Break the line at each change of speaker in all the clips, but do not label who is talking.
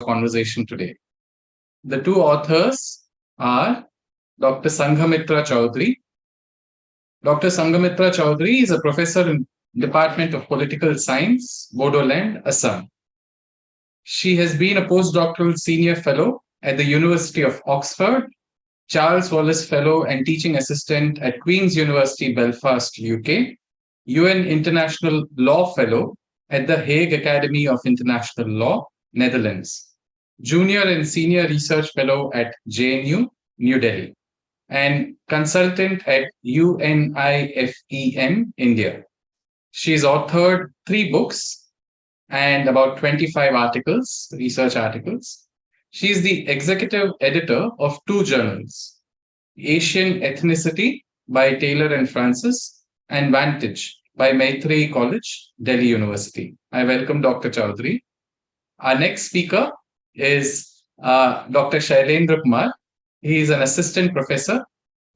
conversation today. The two authors are Dr. Sanghamitra Chaudhary. Dr. Sanghamitra Chaudhary is a professor in Department of Political Science, Bodoland, Assam. She has been a postdoctoral senior fellow at the University of Oxford, Charles Wallace Fellow and teaching assistant at Queen's University, Belfast, UK, UN International Law Fellow at the Hague Academy of International Law, Netherlands, Junior and Senior Research Fellow at JNU, New Delhi, and consultant at UNIFEM, India. She's authored 3 books and about 25 articles, research articles. She's the executive editor of 2 journals, Asian Ethnicity by Taylor and Francis and Vantage by Maitrey College, Delhi University. I welcome Dr. Chaudhary. Our next speaker is Dr. Shailendra Kumar. He is an assistant professor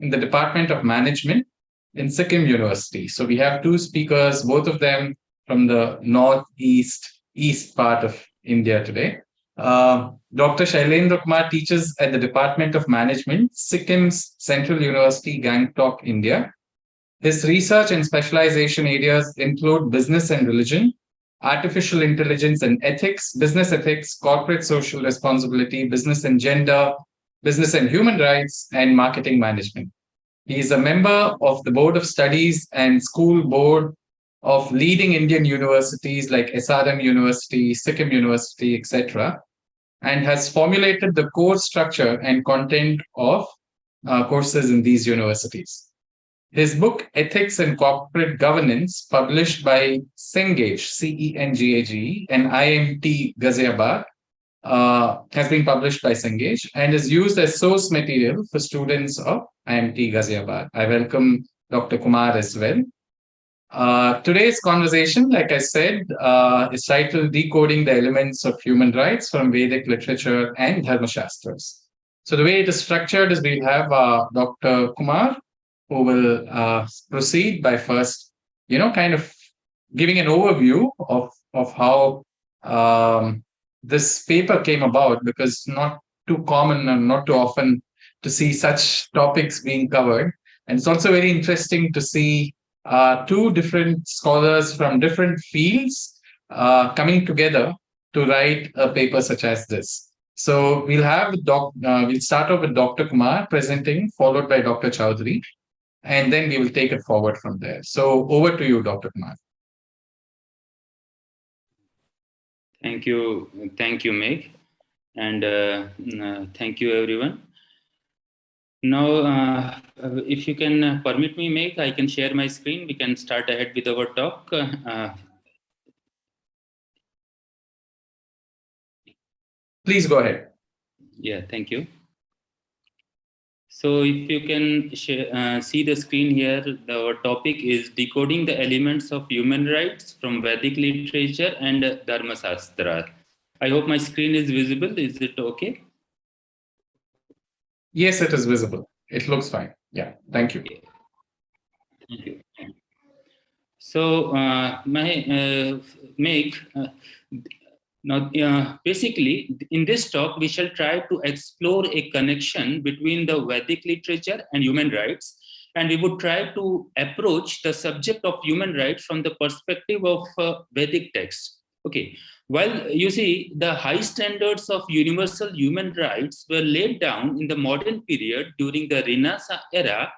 in the Department of Management in Sikkim University. So we have 2 speakers, both of them from the east part of India today. Dr. Shailendra Kumar teaches at the Department of Management, Sikkim's Central University, Gangtok, India. His research and specialization areas include business and religion, artificial intelligence and ethics, business ethics, corporate social responsibility, business and gender, business and human rights, and marketing management. He is a member of the Board of Studies and School Board of leading Indian universities like SRM University, Sikkim University, etc., and has formulated the course structure and content of courses in these universities. His book, Ethics and Corporate Governance, published by Cengage, CENGAGE, and IMT Ghaziabad, has been published by Cengage and is used as source material for students of IMT Ghaziabad. I welcome Dr. Kumar as well. Today's conversation, like I said, is titled Decoding the Elements of Human Rights from Vedic Literature and Dharmaśāstras. So the way it is structured is we'll have Dr. Kumar, who will proceed by first, kind of giving an overview of how this paper came about, because not too common and not too often to see such topics being covered. And it's also very interesting to see 2 different scholars from different fields coming together to write a paper such as this. So we'll start off with Dr. Kumar presenting, followed by Dr. Chaudhary, and then we will take it forward from there. So over to you, Dr. Kumar.
Thank you, Meg, and thank you, everyone. Now, if you can permit me, Meg, I can share my screen. We can start ahead with our talk.
Please go ahead.
Yeah, thank you. So if you can see the screen here, our topic is Decoding the Elements of Human Rights from Vedic Literature and Dharmaśāstras. I hope my screen is visible. Is it okay?
Yes, it is visible. It looks fine. Yeah, thank you.
Thank you. So, basically, in this talk, we shall try to explore a connection between the Vedic literature and human rights, and we would try to approach the subject of human rights from the perspective of Vedic texts. Okay, well, you see, the high standards of universal human rights were laid down in the modern period during the Renaissance era.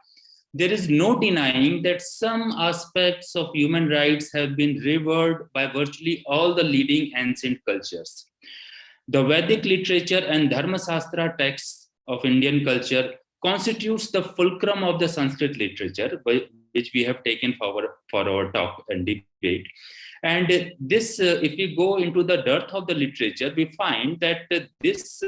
There is no denying that some aspects of human rights have been revered by virtually all the leading ancient cultures. The Vedic literature and Dharmaśāstra texts of Indian culture constitutes the fulcrum of the Sanskrit literature, which we have taken for our talk and debate. And this, if we go into the dearth of the literature, we find that these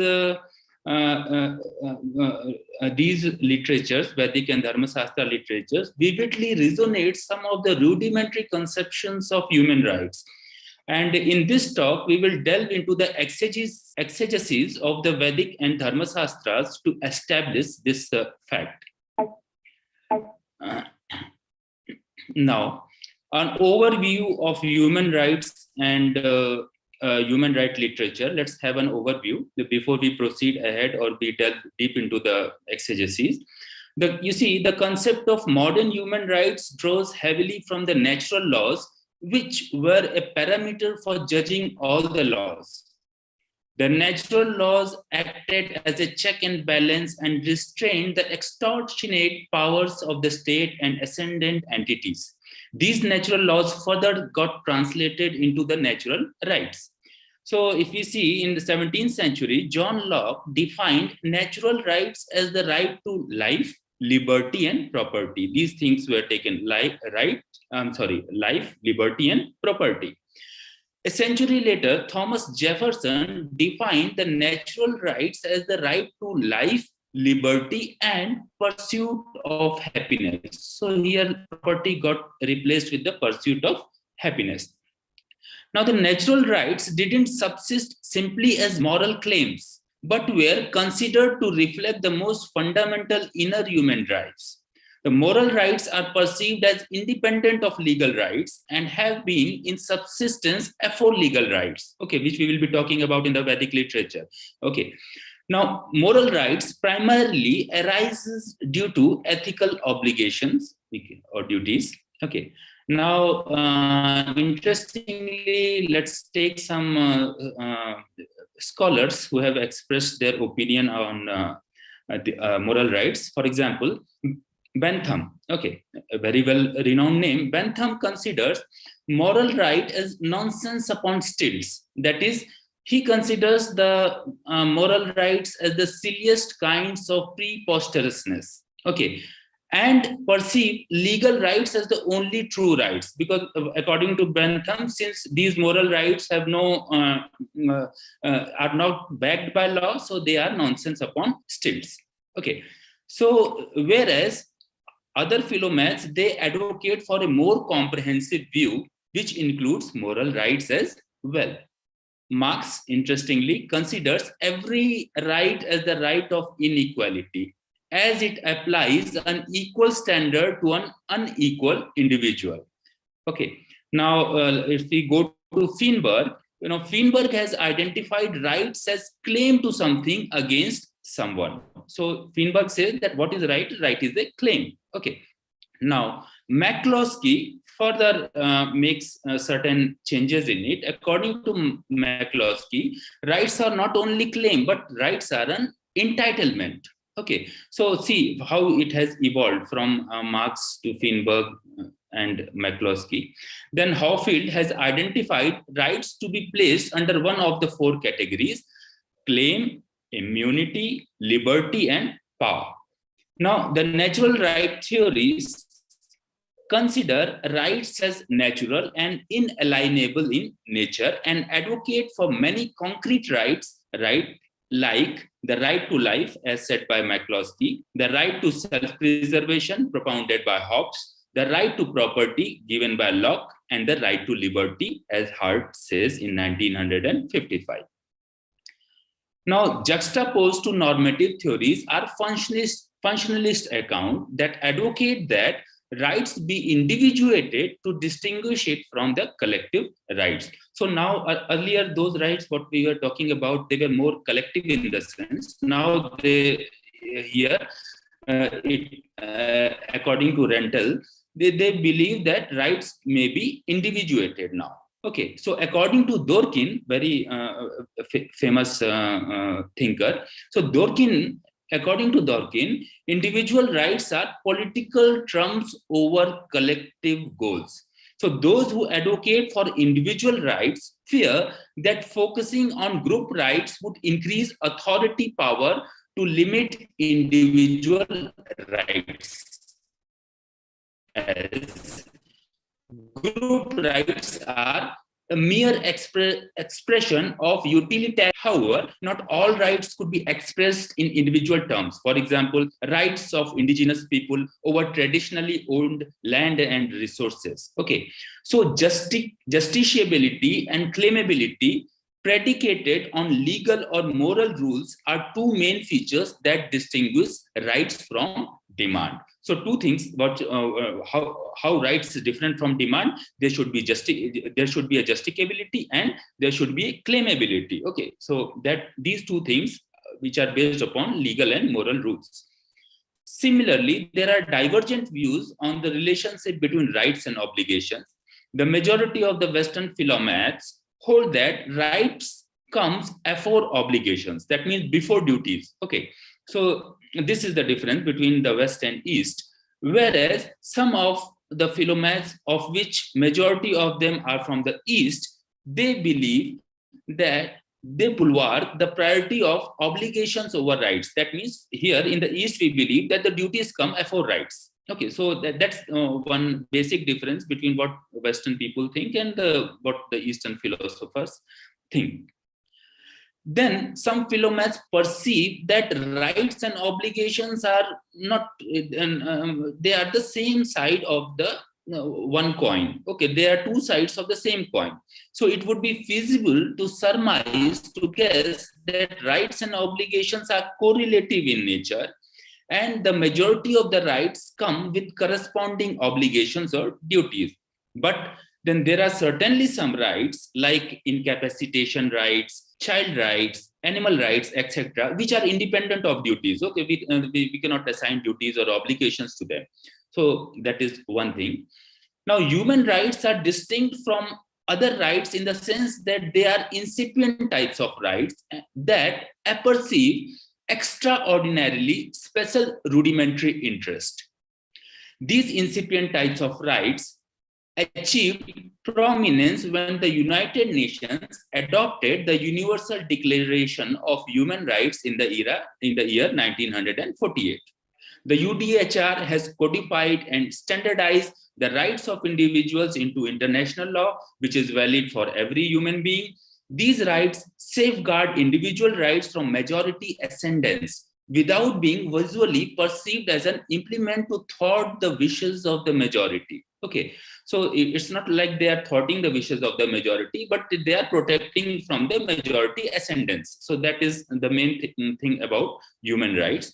literatures, Vedic and Dharmaśāstra literatures, vividly resonate some of the rudimentary conceptions of human rights. And in this talk, we will delve into the exegesis of the Vedic and Dharmaśāstras to establish this fact. Now, an overview of human rights and human rights literature, let's have an overview before we proceed ahead or we delve deep into the exegesis. You see, the concept of modern human rights draws heavily from the natural laws, which were a parameter for judging all the laws. The natural laws acted as a check and balance and restrained the extortionate powers of the state and ascendant entities. These natural laws further got translated into the natural rights. So if we see in the 17th century, John Locke defined natural rights as the right to life, liberty, and property. These things were taken life, liberty, and property. A century later, Thomas Jefferson defined the natural rights as the right to life, liberty, and pursuit of happiness. So here property got replaced with the pursuit of happiness. Now the natural rights didn't subsist simply as moral claims, but were considered to reflect the most fundamental inner human rights. The moral rights are perceived as independent of legal rights and have been in subsistence afore legal rights, okay, which we will be talking about in the Vedic literature. Okay. Now, moral rights primarily arises due to ethical obligations or duties. Okay. Now, interestingly, let's take some scholars who have expressed their opinion on moral rights. For example, Bentham, okay, a very well-renowned name. Bentham considers moral right as nonsense upon stilts. That is, he considers the moral rights as the silliest kinds of preposterousness, okay, and perceive legal rights as the only true rights, because according to Bentham, since these moral rights have are not backed by law, so they are nonsense upon stilts. Okay, so whereas other philomaths, they advocate for a more comprehensive view, which includes moral rights as well. Marx, interestingly, considers every right as the right of inequality, as it applies an equal standard to an unequal individual. Okay, now if we go to Feinberg, Feinberg has identified rights as claim to something against someone. So Feinberg says that what is right? Right is a claim. Okay. Now, McCloskey further makes certain changes in it. According to McCloskey, rights are not only claim, but rights are an entitlement. Okay. So see how it has evolved from Marx to Feinberg and McCloskey. Then Hoffield has identified rights to be placed under one of the four categories: claim, immunity, liberty, and power. Now, the natural right theories consider rights as natural and inalienable in nature and advocate for many concrete rights, like the right to life, as said by McCloskey, the right to self-preservation, propounded by Hobbes, the right to property, given by Locke, and the right to liberty, as Hart says in 1955. Now, juxtaposed to normative theories are functionalist accounts that advocate that rights be individuated to distinguish it from the collective rights. So now, earlier, those rights, what we were talking about, they were more collective in the sense. Now, according to Rental, they believe that rights may be individuated now. Okay, so according to Dworkin, very famous thinker, so according to Dworkin, individual rights are political trumps over collective goals. So those who advocate for individual rights fear that focusing on group rights would increase authority power to limit individual rights. As group rights are a mere expression of utilitarian. However, not all rights could be expressed in individual terms. For example, rights of indigenous people over traditionally owned land and resources. Okay, so justiciability and claimability predicated on legal or moral rules are two main features that distinguish rights from demand. So two things about how rights is different from demand. There should be a justicability and there should be a claimability. Okay, so that these two things which are based upon legal and moral rules. Similarly, there are divergent views on the relationship between rights and obligations. The majority of the Western philomaths hold that rights comes after obligations. That means before duties. Okay, so this is the difference between the West and East. Whereas some of the philomaths, of which majority of them are from the East, they believe that they bulwark the priority of obligations over rights. That means here in the East, we believe that the duties come before rights. Okay, so that's one basic difference between what Western people think and what the Eastern philosophers think. Then some philomaths perceive that rights and obligations are not, they are the same side of the one coin. Okay, they are two sides of the same coin. So it would be feasible to surmise, to guess that rights and obligations are correlative in nature, and the majority of the rights come with corresponding obligations or duties. But then there are certainly some rights like incapacitation rights, child rights, animal rights, etc., which are independent of duties. Okay, we cannot assign duties or obligations to them. So that is one thing. Now, human rights are distinct from other rights in the sense that they are incipient types of rights that perceive extraordinarily special rudimentary interest. These incipient types of rights achieved prominence when the United Nations adopted the Universal Declaration of Human Rights in the year 1948. The UDHR has codified and standardized the rights of individuals into international law, which is valid for every human being. These rights safeguard individual rights from majority ascendance without being visually perceived as an implement to thwart the wishes of the majority. Okay, so it's not like they are thwarting the wishes of the majority, but they are protecting from the majority ascendance. So that is the main thing about human rights.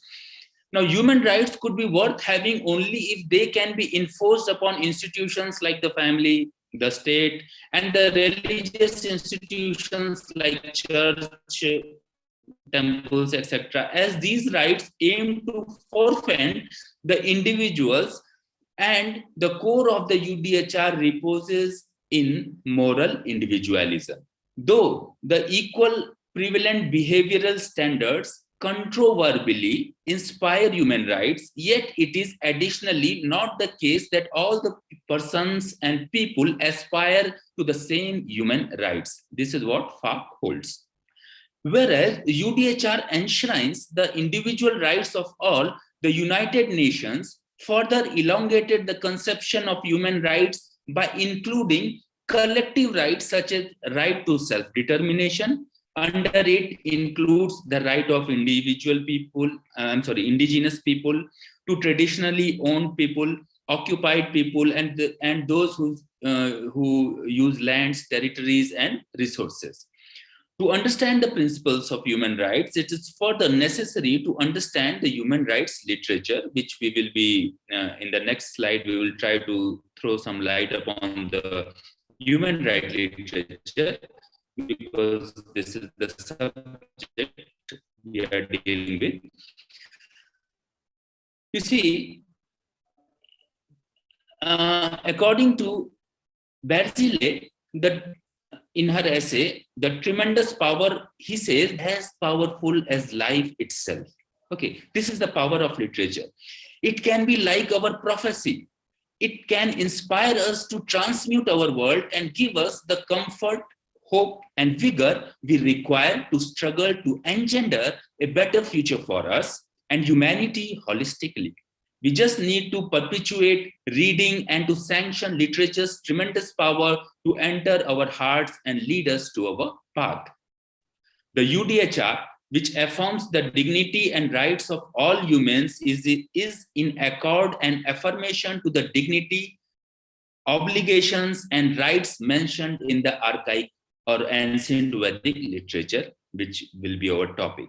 Now, human rights could be worth having only if they can be enforced upon institutions like the family, the state, and the religious institutions like church, temples, etc., as these rights aim to forfeit the individuals, and the core of the UDHR reposes in moral individualism. Though the equal prevalent behavioral standards controversially inspire human rights, yet it is additionally not the case that all the persons and people aspire to the same human rights. This is what FARC holds. Whereas UDHR enshrines the individual rights of all, the United Nations further elongated the conception of human rights by including collective rights such as right to self-determination. Under it includes the right of indigenous people, to traditionally owned people, occupied people, and those who use lands, territories, and resources. To understand the principles of human rights, it is further necessary to understand the human rights literature, which we will be, in the next slide, we will try to throw some light upon the human rights literature, because this is the subject we are dealing with. You see, according to Barzilay, in her essay, the tremendous power, he says, as powerful as life itself. Okay, this is the power of literature. It can be like our prophecy. It can inspire us to transmute our world and give us the comfort, hope, and vigor we require to struggle to engender a better future for us and humanity holistically. We just need to perpetuate reading and to sanction literature's tremendous power to enter our hearts and lead us to our path. The UDHR, which affirms the dignity and rights of all humans, is in accord and affirmation to the dignity, obligations, and rights mentioned in the archaic or ancient Vedic literature, which will be our topic.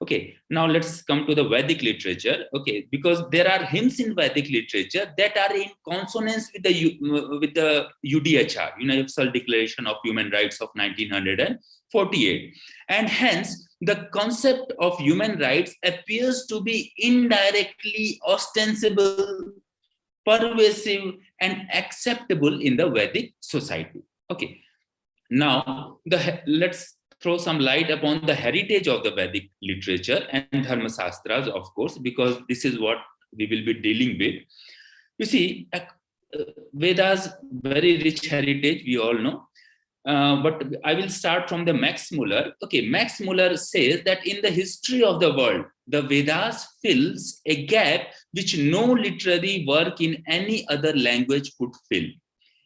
Okay, now let's come to the Vedic literature. Okay, because there are hymns in Vedic literature that are in consonance with the UDHR, Universal Declaration of Human Rights of 1948, and hence the concept of human rights appears to be indirectly ostensible, pervasive, and acceptable in the Vedic society. Okay, now let's throw some light upon the heritage of the Vedic literature and Dharmaśāstras, of course, because this is what we will be dealing with. You see, Vedas, very rich heritage, we all know. But I will start from the Max Muller. Okay, Max Muller says that in the history of the world, the Vedas fills a gap which no literary work in any other language could fill.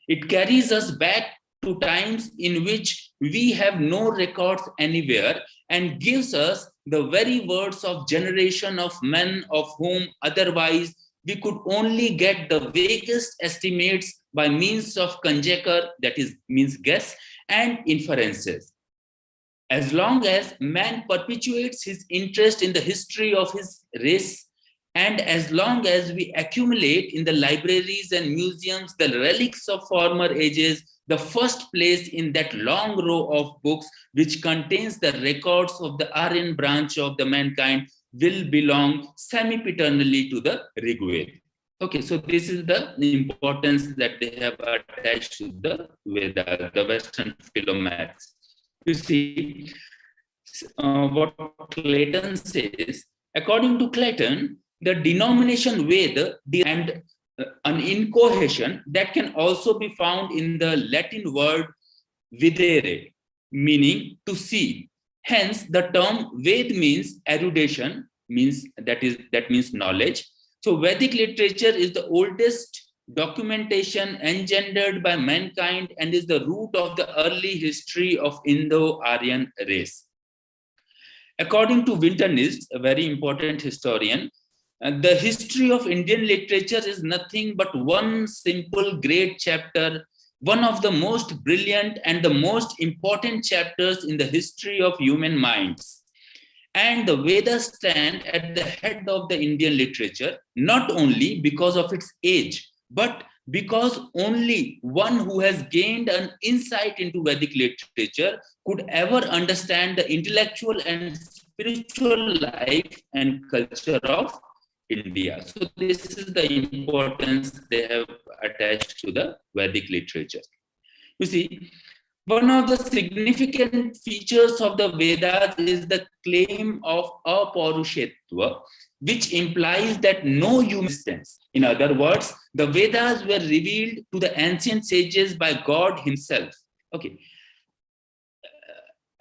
It carries us back to times in which we have no records anywhere and gives us the very words of generation of men of whom otherwise we could only get the vaguest estimates by means of conjecture, that is, means guess, and inferences. As long as man perpetuates his interest in the history of his race, and as long as we accumulate in the libraries and museums the relics of former ages, the first place in that long row of books which contains the records of the Aryan branch of the mankind will belong semi-paternally to the Rig Veda. Okay, so this is the importance that they have attached to the Veda, the Western philomaths. You see, what Clayton says, according to Clayton, the denomination Veda and an incohesion that can also be found in the Latin word videre, meaning to see. Hence, the term Ved means erudition, that means knowledge. So Vedic literature is the oldest documentation engendered by mankind and is the root of the early history of Indo-Aryan race. According to Winternitz, a very important historian, the history of Indian literature is nothing but one simple great chapter, one of the most brilliant and the most important chapters in the history of human minds. And the Vedas stand at the head of the Indian literature, not only because of its age, but because only one who has gained an insight into Vedic literature could ever understand the intellectual and spiritual life and culture of India. So this is the importance they have attached to the Vedic literature. You see, one of the significant features of the Vedas is the claim of aparushetva, which implies that no human existence. In other words, the Vedas were revealed to the ancient sages by God himself. Okay.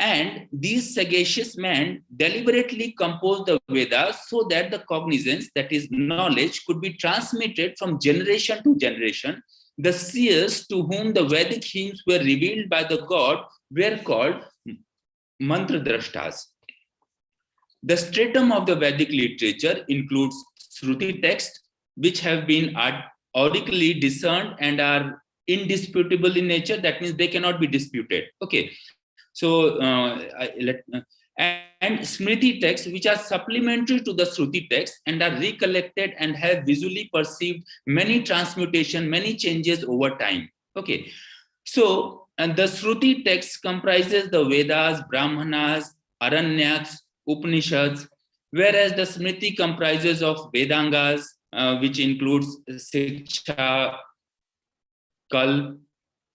And these sagacious men deliberately composed the Vedas so that the cognizance, that is knowledge, could be transmitted from generation to generation. The seers to whom the Vedic hymns were revealed by the God were called mantradrashtas. The stratum of the Vedic literature includes Shruti texts, which have been oracally discerned and are indisputable in nature. That means they cannot be disputed. Okay. So, and Smriti texts, which are supplementary to the Shruti texts and are recollected and have visually perceived many transmutation, many changes over time. Okay. So, and the Shruti text comprises the Vedas, Brahmanas, Aranyaks, Upanishads, whereas the Smriti comprises of Vedangas, which includes Siksha, Kalp,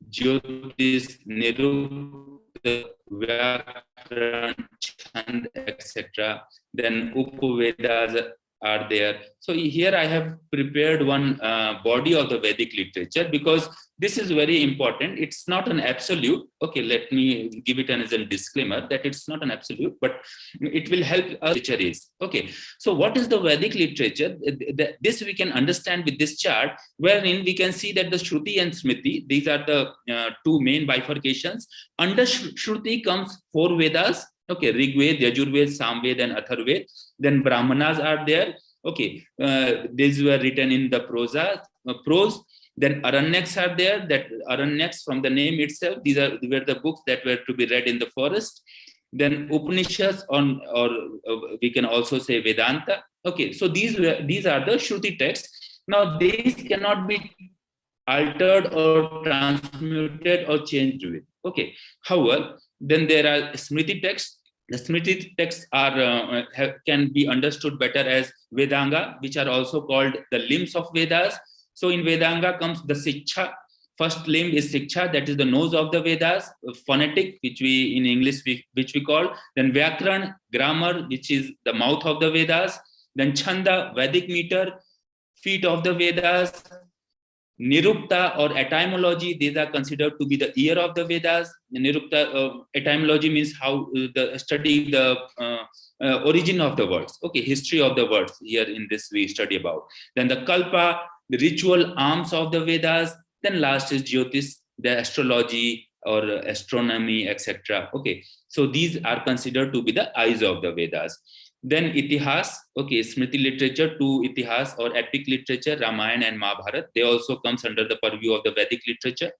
Jyotish, Nirukta, Vyakaran, Chand, etc. Then Upavedas are there. So here I have prepared one body of the Vedic literature because this is very important. It's not an absolute. Okay, let me give it as a disclaimer that it's not an absolute, but it will help us. Literature is. Okay, so what is the Vedic literature? This we can understand with this chart, wherein we can see that the Shruti and Smriti, these are the two main bifurcations. Under Shruti comes 4 Vedas. Okay, Rig Veda, Yajur Veda, Samved, and Atharved. Then Brahmanas are there. Okay, these were written in the prose. Then Aranyaks are there. That Aranyaks, from the name itself, these were the books that were to be read in the forest. Then Upanishads or we can also say Vedanta. Okay, so these are the Shruti texts. Now these cannot be altered or transmuted or changed with. Okay, however, then there are Smriti texts. The Smriti texts are can be understood better as Vedanga, which are also called the limbs of Vedas. So in Vedanga comes the Siksha. First limb is Siksha, that is the nose of the Vedas, phonetic, which we in English which we call. Then Vyakaran, grammar, which is the mouth of the Vedas. Then Chanda, Vedic meter, feet of the Vedas. Nirupta or etymology, these are considered to be the ear of the Vedas. Nirupta, etymology means how study the origin of the words. Okay, history of the words. Here in this we study about. Then the Kalpa, the ritual arms of the Vedas. Then last is Jyotish, the astrology or astronomy, etc. Okay, so these are considered to be the eyes of the Vedas. Then Itihas, okay, Smriti literature, to Itihas or epic literature, Ramayana and Mahabharata, they also comes under the purview of the Vedic literature.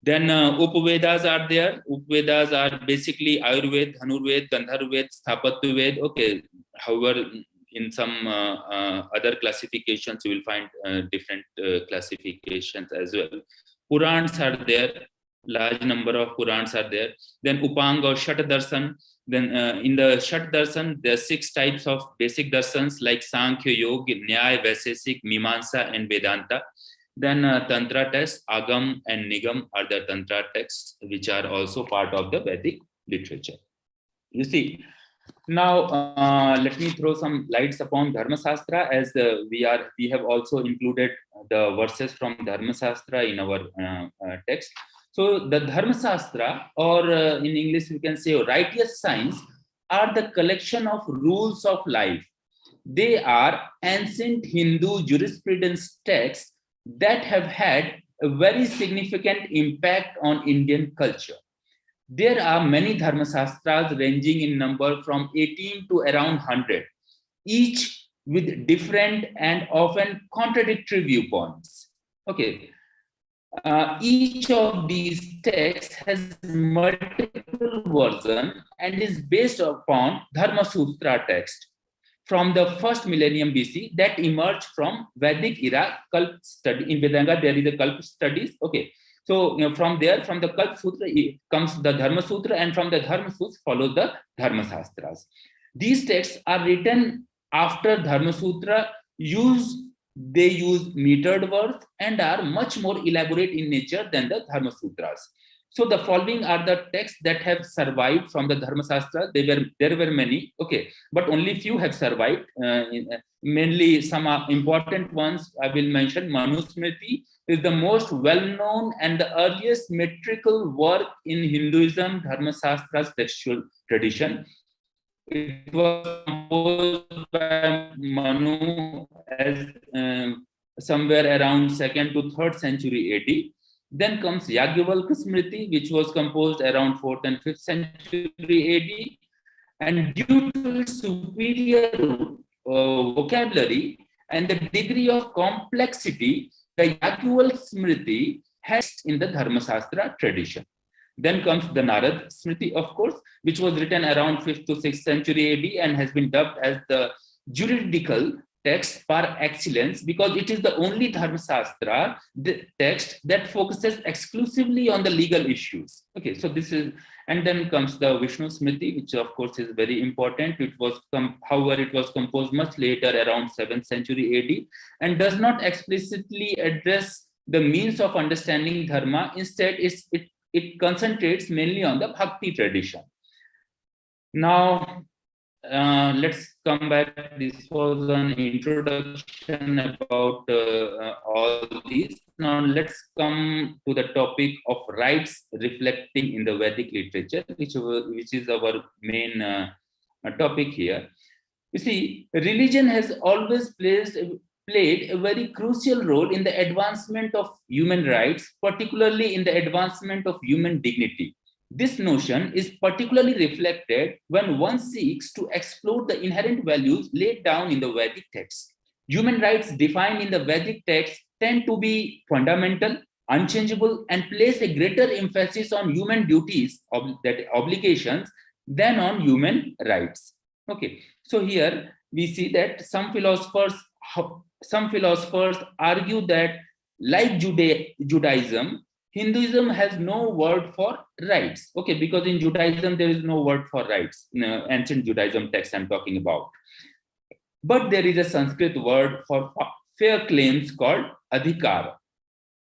Then Upavedas are there. Upavedas are basically Ayurveda, Dhanurveda, Gandharveda, Sthapatyaveda. Okay, however, in some other classifications, you will find different classifications as well. Purans are there. Large number of Purans are there. Then Upang or Shat Darshan. Then in the Shat Darshan, there are 6 types of basic darshans like Sankhya, Yoga, Nyaya, Vaisesik, Mimamsa, and Vedanta. Then Tantra texts, Agam and Nigam are the Tantra texts, which are also part of the Vedic literature. You see, now let me throw some lights upon Dharmaśāstra, as we have also included the verses from Dharmaśāstra in our text. So the Dharmaśāstra, or in English we can say righteous science, are the collection of rules of life. They are ancient Hindu jurisprudence texts that have had a very significant impact on Indian culture. There are many Dharmaśāstras ranging in number from 18 to around 100, each with different and often contradictory viewpoints. Okay. Each of these texts has multiple versions and is based upon Dharma-sutra text from the first millennium BC that emerged from Vedic era Kalp study. In Vedanga, there is a Kalp studies. Okay, so from there, from the Kalp Sutra comes the Dharma Sutra, and from the Dharma Sutra follows the Dharmaśāstras. These texts are written after Dharma Sutra. They use metered words and are much more elaborate in nature than the Dharma Sutras. So the following are the texts that have survived from the Dharmaśāstra. There were many, okay, but only few have survived. Mainly some important ones I will mention. Manusmriti is the most well-known and the earliest metrical work in Hinduism, Dharmaśāstra's textual tradition. It was composed by Manu as somewhere around 2nd to 3rd century AD. Then comes Yagyavalkya Smriti, which was composed around 4th and 5th century AD. And due to its superior vocabulary and the degree of complexity, the Yagyavalkya Smriti has in the Dharmaśāstra tradition. Then comes the Narad Smriti, of course, which was written around 5th to 6th century AD and has been dubbed as the juridical text par excellence because it is the only Dharmaśāstra text that focuses exclusively on the legal issues. Okay, so this is, and then comes the Vishnu Smriti, which of course is very important. It was, however, it was composed much later, around 7th century AD, and does not explicitly address the means of understanding Dharma. Instead, it concentrates mainly on the Bhakti tradition. Now, let's come back. This was an introduction about all these. Now, let's come to the topic of rites reflecting in the Vedic literature, which is our main topic here. You see, religion has always played a very crucial role in the advancement of human rights, particularly in the advancement of human dignity. This notion is particularly reflected when one seeks to explore the inherent values laid down in the Vedic text. Human rights defined in the Vedic text tend to be fundamental, unchangeable, and place a greater emphasis on human duties, that obligations, than on human rights. Okay, so here we see that some philosophers argue that, like Judaism, Hinduism has no word for rights. Okay, because in Judaism there is no word for rights. Ancient Judaism text I'm talking about. But there is a Sanskrit word for fair claims called adhikar.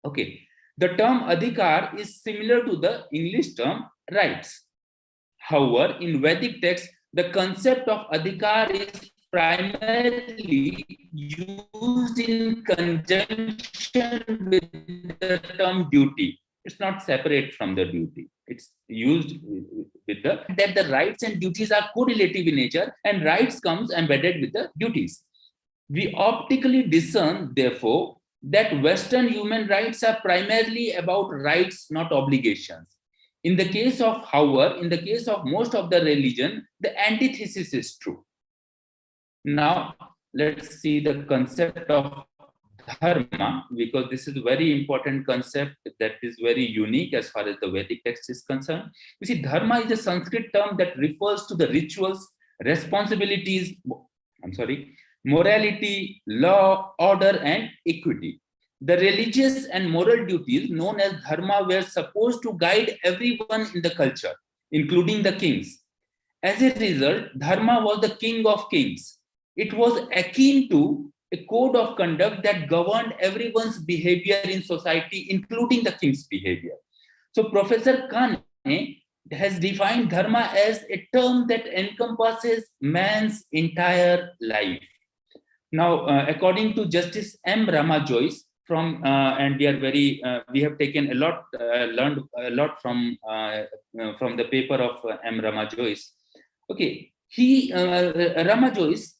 Okay, the term adhikar is similar to the English term rights. However, in Vedic text, the concept of adhikar is primarily used in conjunction with the term duty. It's not separate from the duty. It's used with that the rights and duties are correlative in nature, and rights comes embedded with the duties. We optically discern, therefore, that Western human rights are primarily about rights, not obligations. In the case of, however, in the case of most of the religion, the antithesis is true. Now, let's see the concept of dharma, because this is a very important concept that is very unique as far as the Vedic text is concerned. You see, dharma is a Sanskrit term that refers to the rituals, responsibilities, morality, law, order, and equity. The religious and moral duties known as dharma were supposed to guide everyone in the culture, including the kings. As a result, dharma was the king of kings. It was akin to a code of conduct that governed everyone's behavior in society, including the king's behavior. So Professor Kane has defined dharma as a term that encompasses man's entire life. Now, according to Justice M. Rama Joyce, and we have taken a lot, learned a lot from the paper of M. Rama Joyce. Okay, Rama Joyce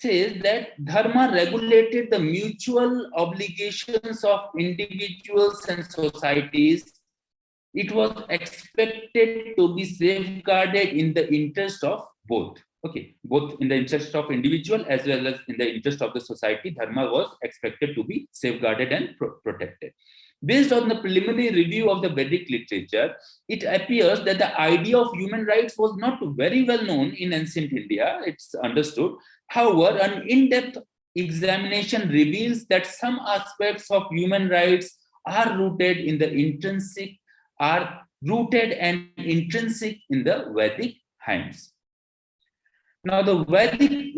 says that dharma regulated the mutual obligations of individuals and societies. It was expected to be safeguarded in the interest of both. Okay, both in the interest of individual as well as in the interest of the society, dharma was expected to be safeguarded and protected. Based on the preliminary review of the Vedic literature, it appears that the idea of human rights was not very well known in ancient India. It's understood. However, an in-depth examination reveals that some aspects of human rights are rooted and intrinsic in the Vedic hymns. Now, the Vedic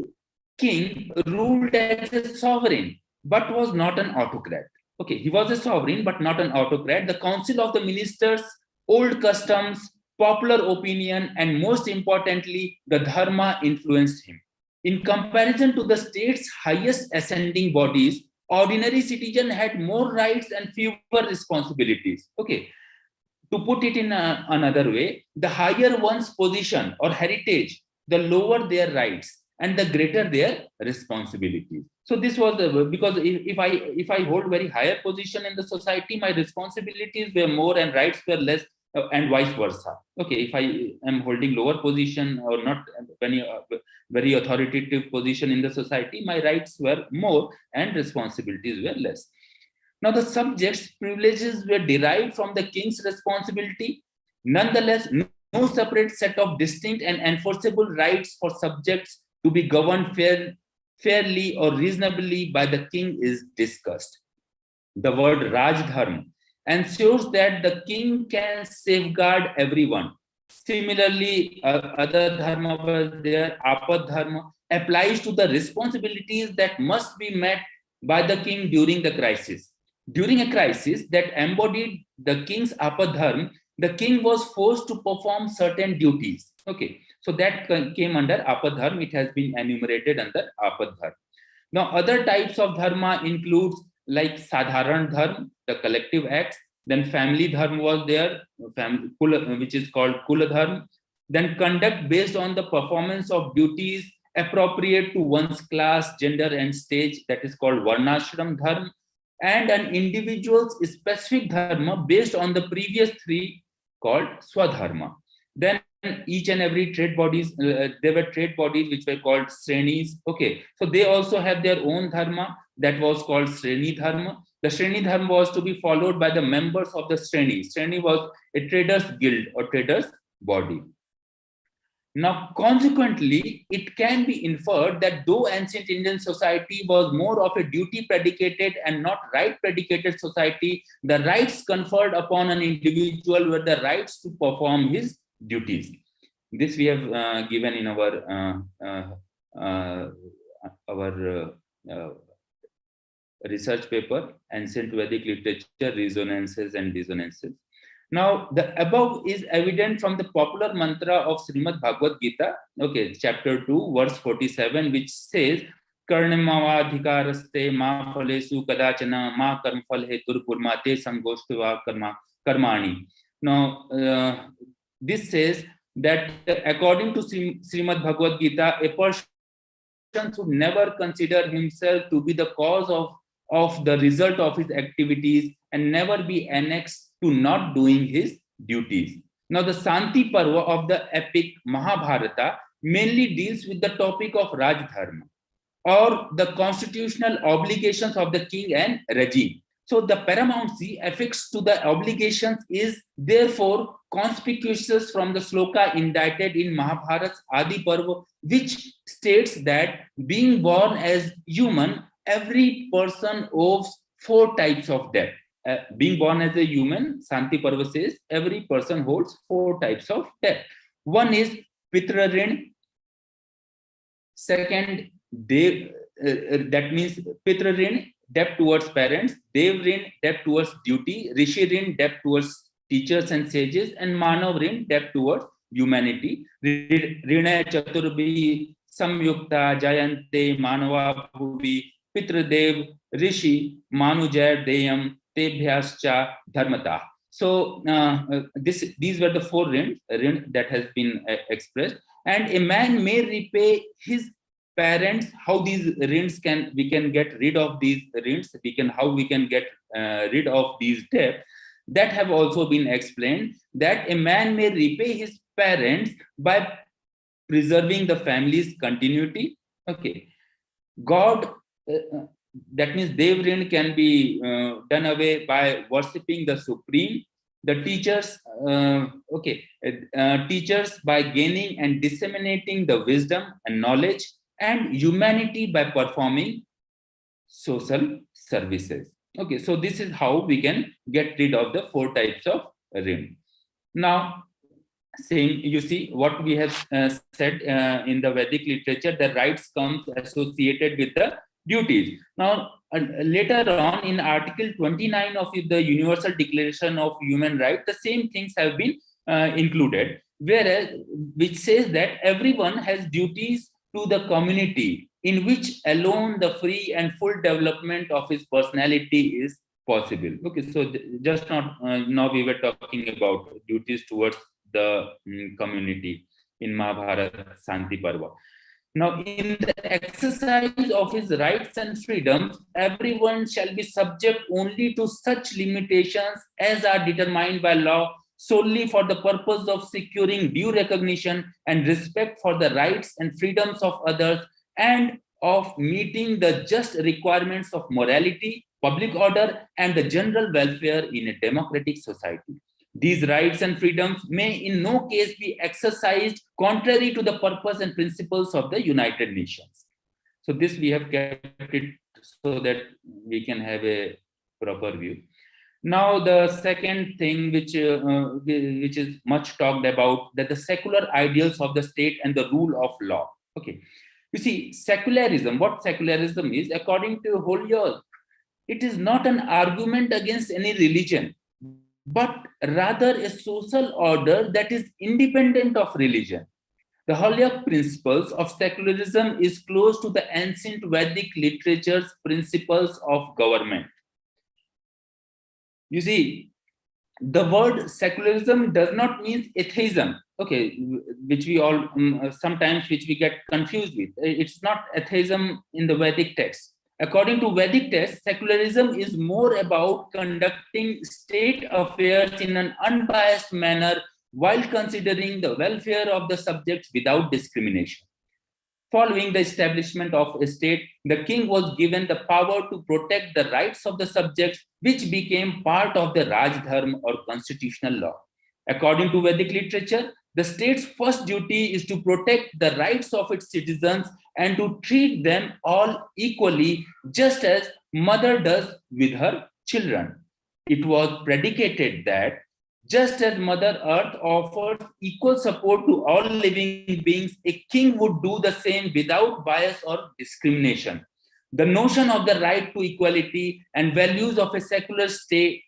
king ruled as a sovereign, but was not an autocrat. Okay, he was a sovereign, but not an autocrat. The council of the ministers, old customs, popular opinion, and most importantly, the dharma influenced him. In comparison to the state's highest ascending bodies, ordinary citizen had more rights and fewer responsibilities. Okay, to put it in another way, the higher one's position or heritage, the lower their rights and the greater their responsibilities. So this was because if I hold very higher position in the society, my responsibilities were more and rights were less, and vice versa. Okay, if I am holding lower position or not very authoritative position in the society, my rights were more and responsibilities were less. Now the subjects' privileges were derived from the king's responsibility. Nonetheless, no separate set of distinct and enforceable rights for subjects to be governed fairly or reasonably by the king is discussed. The word Rajdharma ensures that the king can safeguard everyone. Similarly, other dharma was there, apad dharma, applies to the responsibilities that must be met by the king during the crisis. During a crisis that embodied the king's apad dharma, the king was forced to perform certain duties. Okay, so that came under apad dharma. It has been enumerated under apad dharma. Now, other types of dharma includes like sadharan dharma, the collective acts. Then family dharma was there, which is called kula dharma. Then conduct based on the performance of duties appropriate to one's class, gender, and stage, that is called varnashram dharma. And an individual's specific dharma based on the previous three called swadharma. Then each and every trade bodies, there were trade bodies which were called srenis. Okay, so they also have their own dharma that was called sreni dharma. The Shreni Dharma was to be followed by the members of the Shreni. Shreni was a trader's guild or trader's body. Now, consequently, it can be inferred that though ancient Indian society was more of a duty predicated and not right predicated society, the rights conferred upon an individual were the rights to perform his duties. This we have given in our research paper, Ancient Vedic Literature, Resonances and Dissonances. Now, the above is evident from the popular mantra of Srimad Bhagavad Gita, okay, chapter 2, verse 47, which says, Karnamavadhikaraste ma phalesu kadachana ma karmphal hetur purmate sangoshtiva karmani. Now, this says that according to Srimad Bhagavad Gita, a person should never consider himself to be the cause of the result of his activities and never be annexed to not doing his duties. Now, the Santi Parva of the epic Mahabharata mainly deals with the topic of Raj Dharma, or the constitutional obligations of the king and regime. So the paramountcy affixed to the obligations is therefore conspicuous from the sloka indited in Mahabharata's Adi Parva, which states that being born as human, every person owes 4 types of debt. Being born as a human, Santi Parva says, every person holds 4 types of debt. One is Pitra Rin. Second, that means Pitra Rin, debt towards parents. Dev Rin, debt towards duty. Rishi Rin, debt towards teachers and sages. And Manav Rin, debt towards humanity. Rina Chaturbi Samyukta Jayante Manava Bhuvi Pitradev Rishi Manujay Deyam Tebhyascha Dharmata. So these were the 4 rin that has been expressed. And a man may repay his parents. How these rins we can get rid of these rins, how we can get rid of these debts, that have also been explained, that a man may repay his parents by preserving the family's continuity. Okay, God, that means Dev Rin can be done away by worshipping the Supreme. The teachers, teachers by gaining and disseminating the wisdom and knowledge, and humanity by performing social services. Okay, so this is how we can get rid of the 4 types of rin. Now, same, you see what we have said in the Vedic literature, the rights comes associated with the duties. Now, later on in Article 29 of the Universal Declaration of Human Rights, the same things have been included, which says that everyone has duties to the community, in which alone the free and full development of his personality is possible. Okay, so just now we were talking about duties towards the community in Mahabharata Santi Parva. Now, in the exercise of his rights and freedoms, everyone shall be subject only to such limitations as are determined by law, solely for the purpose of securing due recognition and respect for the rights and freedoms of others, and of meeting the just requirements of morality, public order, and the general welfare in a democratic society. These rights and freedoms may in no case be exercised contrary to the purpose and principles of the United Nations. So this we have kept it so that we can have a proper view. Now, the second thing which is much talked about, that the secular ideals of the state and the rule of law. Okay, you see, secularism, what secularism is, according to Holyoake, it is not an argument against any religion, but rather a social order that is independent of religion. The Holyoake principles of secularism is close to the ancient Vedic literature's principles of government. You see, the word secularism does not mean atheism, okay, which we all sometimes get confused with. It's not atheism in the Vedic text. According to Vedic text, secularism is more about conducting state affairs in an unbiased manner while considering the welfare of the subjects without discrimination. Following the establishment of a state, the king was given the power to protect the rights of the subjects, which became part of the Raj Dharma or constitutional law. According to Vedic literature, the state's first duty is to protect the rights of its citizens and to treat them all equally, just as mother does with her children. It was predicated that just as Mother Earth offers equal support to all living beings, a king would do the same without bias or discrimination. The notion of the right to equality and values of a secular state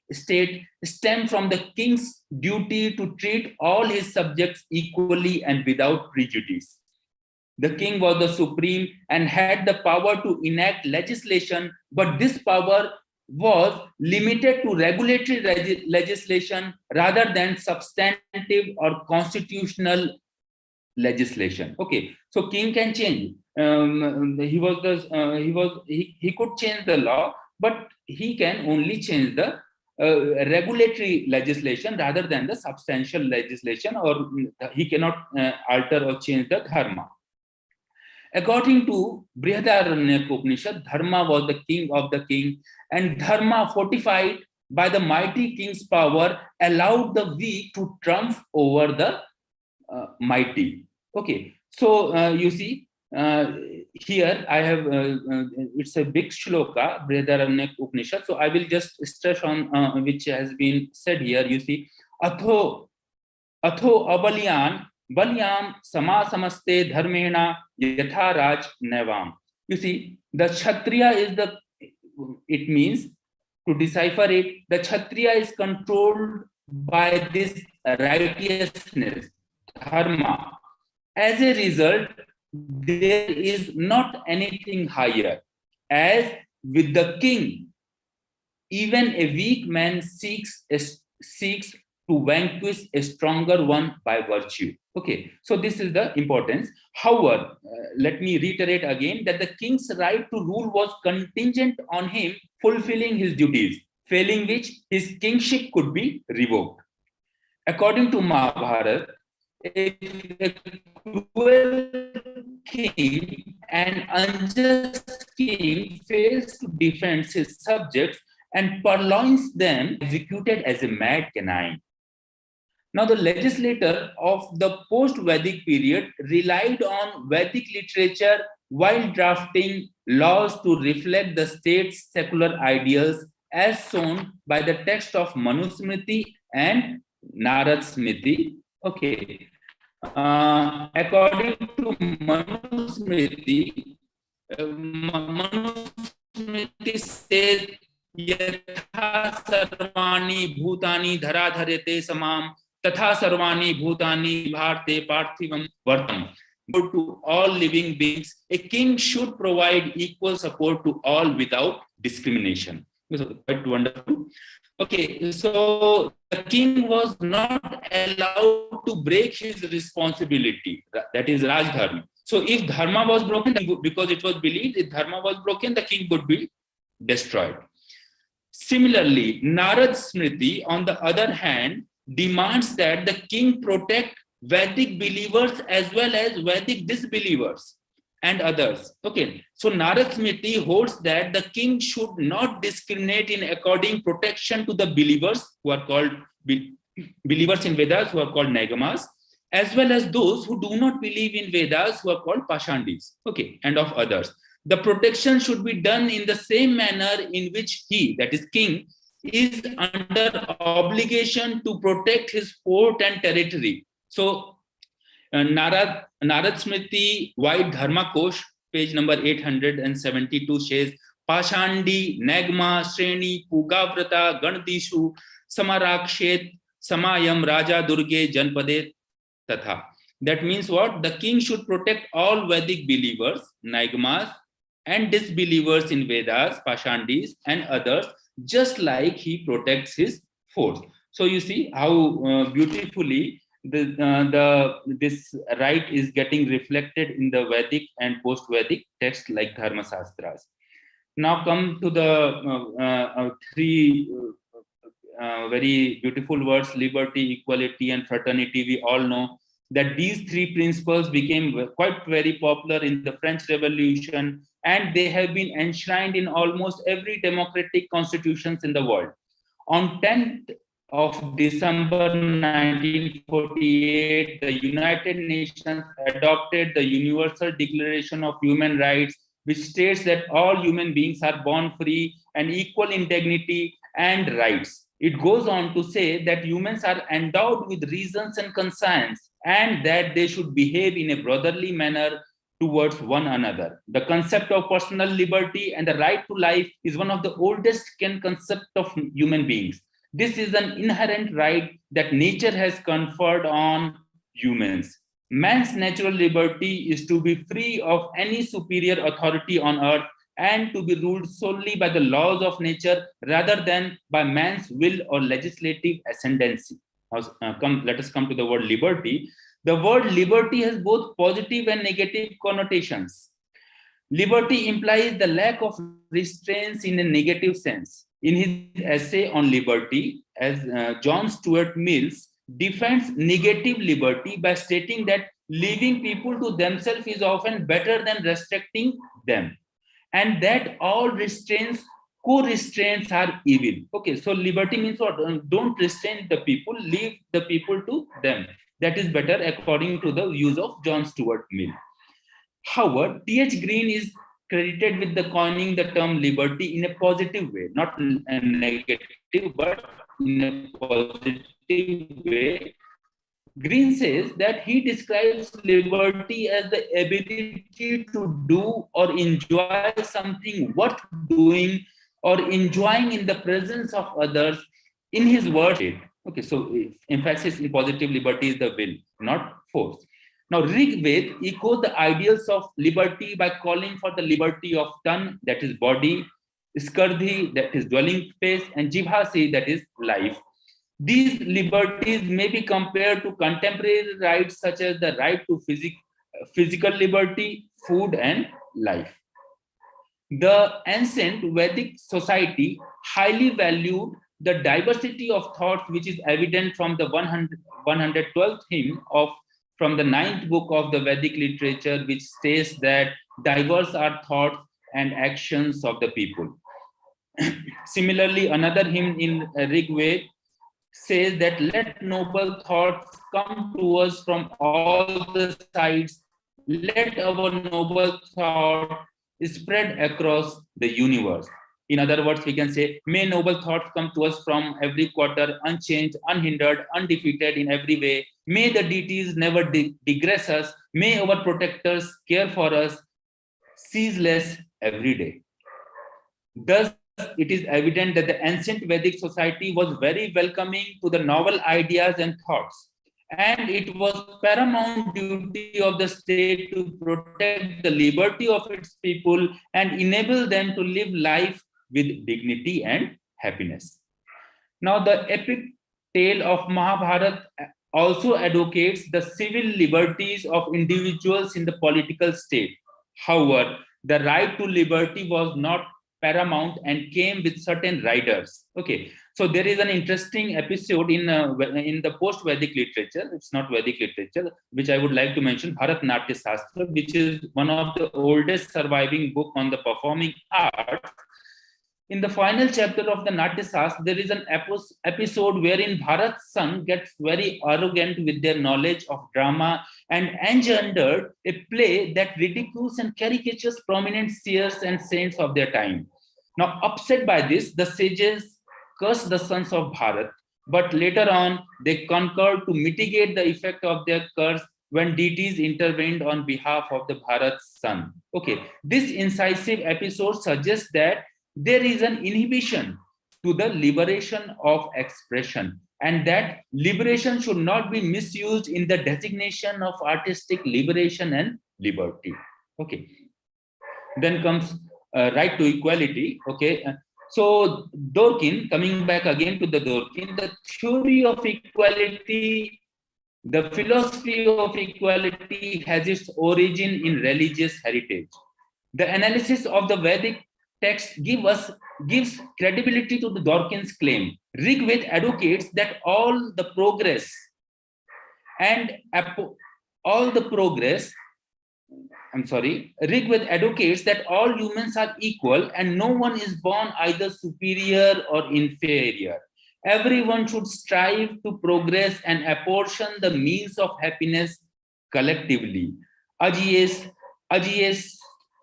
stem from the king's duty to treat all his subjects equally and without prejudice. The king was the supreme and had the power to enact legislation, but this power was limited to regulatory legislation rather than substantive or constitutional legislation. Okay, so king can change. He could change the law, but he can only change the regulatory legislation rather than the substantial legislation, or he cannot alter or change the dharma. According to Brihadaranyaka Upanishad, Dharma was the king of the king, and Dharma, fortified by the mighty king's power, allowed the weak to triumph over the mighty. Okay, so you see, here I have, it's a big shloka, Brihadaranyaka Upanishad, so I will just stress on which has been said here. You see, Atho abalyan balyam samasamaste dharmena yatha raj nevam. You see, the Kshatriya is the, it means, to decipher it, the Kshatriya is controlled by this righteousness, dharma. As a result, there is not anything higher. As with the king, even a weak man seeks to vanquish a stronger one by virtue. Okay, so this is the importance. However, let me reiterate again that the king's right to rule was contingent on him fulfilling his duties, failing which his kingship could be revoked. According to Mahabharata, if a cruel king and unjust king fails to defend his subjects and purloins them, executed as a mad canine. Now, the legislator of the post-Vedic period relied on Vedic literature while drafting laws to reflect the state's secular ideals, as shown by the text of Manusmriti and Narad Smriti. Okay. According to Manusmriti, Manusmriti says, Yatha sarvani bhutani dharadharete samam tatha sarvani bhutani bharte parthivam vartam. To all living beings, a king should provide equal support to all without discrimination. Quite wonderful. Okay, so the king was not allowed to break his responsibility, that is Raj Dharma. So if Dharma was broken, because it was believed if Dharma was broken, the king would be destroyed. Similarly, Narad Smriti, on the other hand, demands that the king protect Vedic believers as well as Vedic disbelievers and others. Okay, so Narad Smriti holds that the king should not discriminate in according protection to the believers who are called believers in Vedas, who are called Nagamas, as well as those who do not believe in Vedas, who are called Pashandis. Okay, and of others. The protection should be done in the same manner in which he, that is king, is under obligation to protect his fort and territory. So, Narad Smriti White Dharma Kosh, page number 872 says, Pashandi, Nagma, Shreni, Pugavrata, Gandishu, Samarakshet, Samayam, Raja Durge, Janpade, Tatha. That means what? The king should protect all Vedic believers, Nagmas, and disbelievers in Vedas, Pashandis, and others, just like he protects his force. So you see how beautifully this right is getting reflected in the Vedic and post-Vedic text like Dharmaśāstras. Now come to the three very beautiful words: liberty, equality, and fraternity. We all know. that these three principles became quite very popular in the French Revolution, and they have been enshrined in almost every democratic constitutions in the world. On 10th of December 1948, the United Nations adopted the Universal Declaration of Human Rights, which states that all human beings are born free and equal in dignity and rights. It goes on to say that humans are endowed with reasons and conscience, and that they should behave in a brotherly manner towards one another. The concept of personal liberty and the right to life is one of the oldest concepts of human beings. This is an inherent right that nature has conferred on humans. Man's natural liberty is to be free of any superior authority on earth and to be ruled solely by the laws of nature rather than by man's will or legislative ascendancy. Let us come to the word liberty. The word liberty has both positive and negative connotations. Liberty implies the lack of restraints in a negative sense. In his essay on liberty, as John Stuart Mills defends negative liberty by stating that leaving people to themselves is often better than restricting them, and that all restraints, co-restraints are evil. Okay, so liberty means what? Don't restrain the people, leave the people to them. That is better according to the views of John Stuart Mill. However, T.H. Green is credited with the coining the term liberty in a positive way, not a negative, but in a positive way. Green says that he describes liberty as the ability to do or enjoy something worth doing or enjoying in the presence of others. In his words, okay, so emphasis in positive liberty is the will, not force. Now, Rig Ved echoes the ideals of liberty by calling for the liberty of tan, that is body, skardhi, that is dwelling place, and jivhasi, that is life. These liberties may be compared to contemporary rights such as the right to physical liberty, food, and life. The ancient Vedic society highly valued the diversity of thoughts, which is evident from the 112th hymn from the 9th book of the Vedic literature, which states that diverse are thoughts and actions of the people. Similarly, another hymn in Rig Veda says that let noble thoughts come to us from all the sides. Let our noble thought spread across the universe. In other words, we can say, may noble thoughts come to us from every quarter, unchanged, unhindered, undefeated in every way. May the deities never digress us. May our protectors care for us ceaseless every day. Thus, it is evident that the ancient Vedic society was very welcoming to the novel ideas and thoughts. And it was paramount duty of the state to protect the liberty of its people and enable them to live life with dignity and happiness. Now, the epic tale of Mahabharata also advocates the civil liberties of individuals in the political state. However, the right to liberty was not paramount and came with certain riders. Okay, so there is an interesting episode in the post-Vedic literature. It's not Vedic literature, which I would like to mention, Dharmaśāstras, which is one of the oldest surviving book on the performing arts. In the final chapter of the Dharmaśāstras, there is an episode wherein Bharat's son gets very arrogant with their knowledge of drama and engendered a play that ridicules and caricatures prominent seers and saints of their time. Now, upset by this, the sages cursed the sons of Bharat, but later on, they concurred to mitigate the effect of their curse when deities intervened on behalf of the Bharat's son. Okay, this incisive episode suggests that there is an inhibition to the liberation of expression, and that liberation should not be misused in the designation of artistic liberation and liberty. Okay. Then comes right to equality. Okay. So Dworkin, coming back again to the Dworkin, the theory of equality, the philosophy of equality has its origin in religious heritage. The analysis of the Vedic text gives credibility to the Dworkin's claim. Rig Veda advocates that all the progress and all the progress. Rigved advocates that all humans are equal and no one is born either superior or inferior. Everyone should strive to progress and apportion the means of happiness collectively. Ajiyes, ajiyes,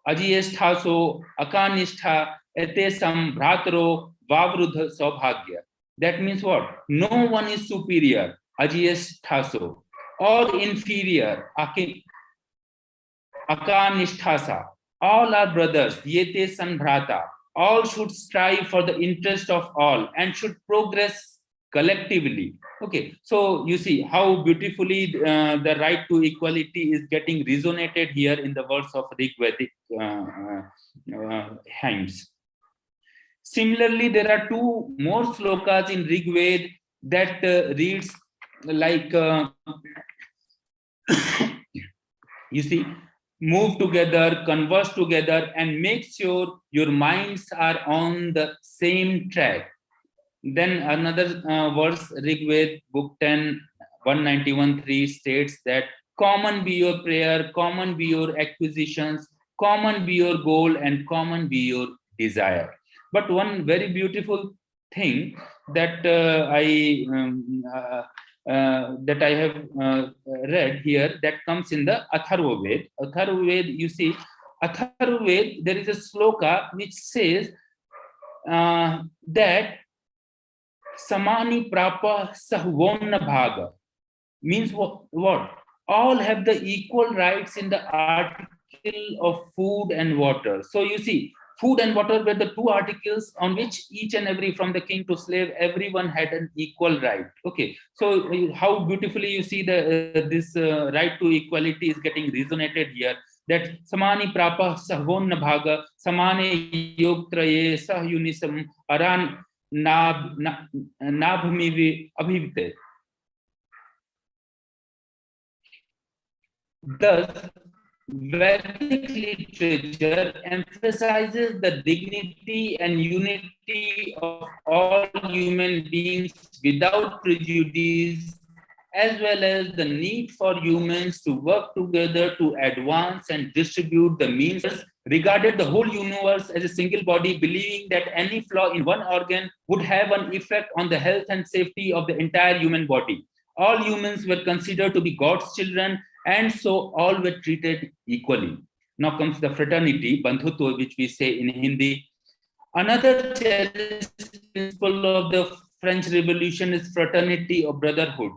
ajiyesthaso, akanishtha, etesam bhratro, vavrudha saubhagya. That means what? No one is superior, ajiyesthaso, or inferior, akanisthasa. All are brothers, yete sanbhrata. All should strive for the interest of all and should progress collectively. Okay, so you see how beautifully the right to equality is getting resonated here in the words of Rigvedic hymns. Similarly, there are two more slokas in Rigved that reads like, you see, move together, converse together, and make sure your minds are on the same track. Then another verse, Rigved, Book 10, 191.3 states that common be your prayer, common be your acquisitions, common be your goal, and common be your desire. But one very beautiful thing that I have read here that comes in the Atharva Ved. Atharva Ved, you see, Atharva Ved, there is a sloka which says that Samani Prapa Sahvonna Bhaga means what? All have the equal rights in the article of food and water. So you see, food and water were the two articles on which each and every, from the king to slave, everyone had an equal right. Okay, so how beautifully you see the this right to equality is getting resonated here. That samani prapa sahvonna bhaga samane yogtraye sahyunisam aran nabhumi abhivite. Thus, Vedic literature emphasizes the dignity and unity of all human beings without prejudice, as well as the need for humans to work together to advance and distribute the means. Regarded the whole universe as a single body, believing that any flaw in one organ would have an effect on the health and safety of the entire human body. All humans were considered to be God's children, and so all were treated equally. Now comes the fraternity, bandhutva, which we say in Hindi. Another cherished principle of the French Revolution is fraternity or brotherhood.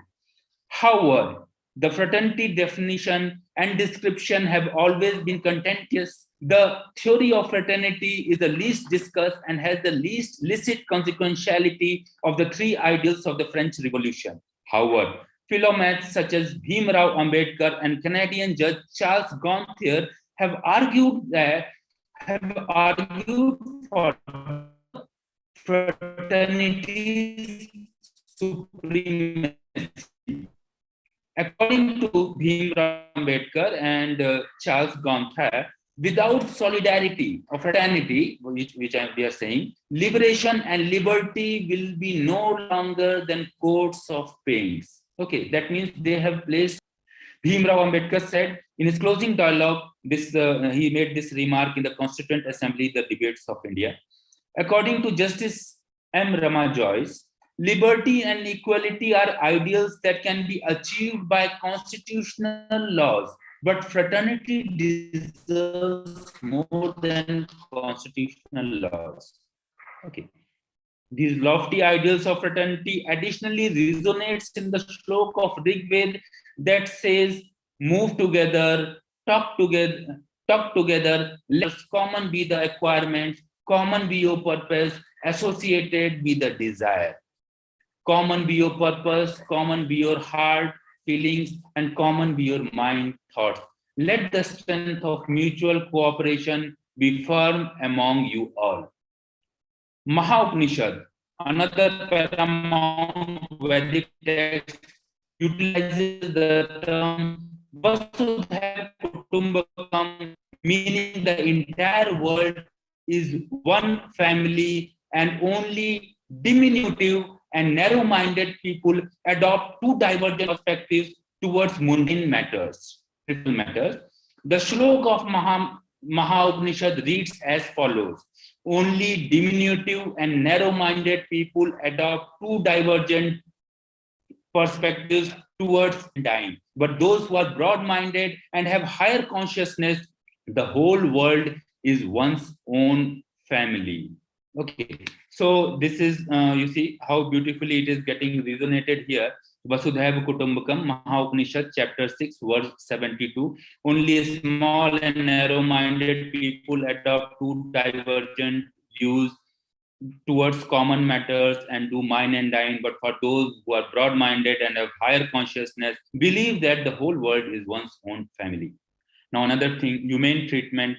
However, the fraternity definition and description have always been contentious. The theory of fraternity is the least discussed and has the least licit consequentiality of the three ideals of the French Revolution. However, philomaths such as Bhim Rao Ambedkar and Canadian judge Charles Gonthier have argued for fraternity's supremacy. According to Bhim Rao Ambedkar and Charles Gonthier, without solidarity or fraternity, which we are saying, liberation and liberty will be no longer than coats of pains. Okay, that means they have placed. Bhim Rao Ambedkar said in his closing dialogue, he made this remark in the Constituent Assembly, the debates of India. According to Justice M. Rama Joyce, liberty and equality are ideals that can be achieved by constitutional laws, but fraternity deserves more than constitutional laws. Okay. These lofty ideals of fraternity additionally resonates in the shlok of Rigved that says, move together, talk together, let common be the acquirement, common be your purpose, associated be the desire. Common be your purpose, common be your heart, feelings, and common be your mind, thoughts. Let the strength of mutual cooperation be firm among you all. Maha-Upanishad, another paramount Vedic text, utilizes the term Vasudha Kutumbakam, meaning the entire world is one family, and only diminutive and narrow-minded people adopt two divergent perspectives towards mundane matters, trivial matters. The Shlok of Maha-Upanishad reads as follows: only diminutive and narrow-minded people adopt two divergent perspectives towards dying. But those who are broad-minded and have higher consciousness, the whole world is one's own family. Okay, so this is, you see how beautifully it is getting resonated here. Vasudhaiva Kutumbakam, Maha-Upanishad, chapter 6, verse 72. Only small and narrow-minded people adopt two divergent views towards common matters and do mine and dine, but for those who are broad-minded and have higher consciousness, believe that the whole world is one's own family. Now, another thing, humane treatment,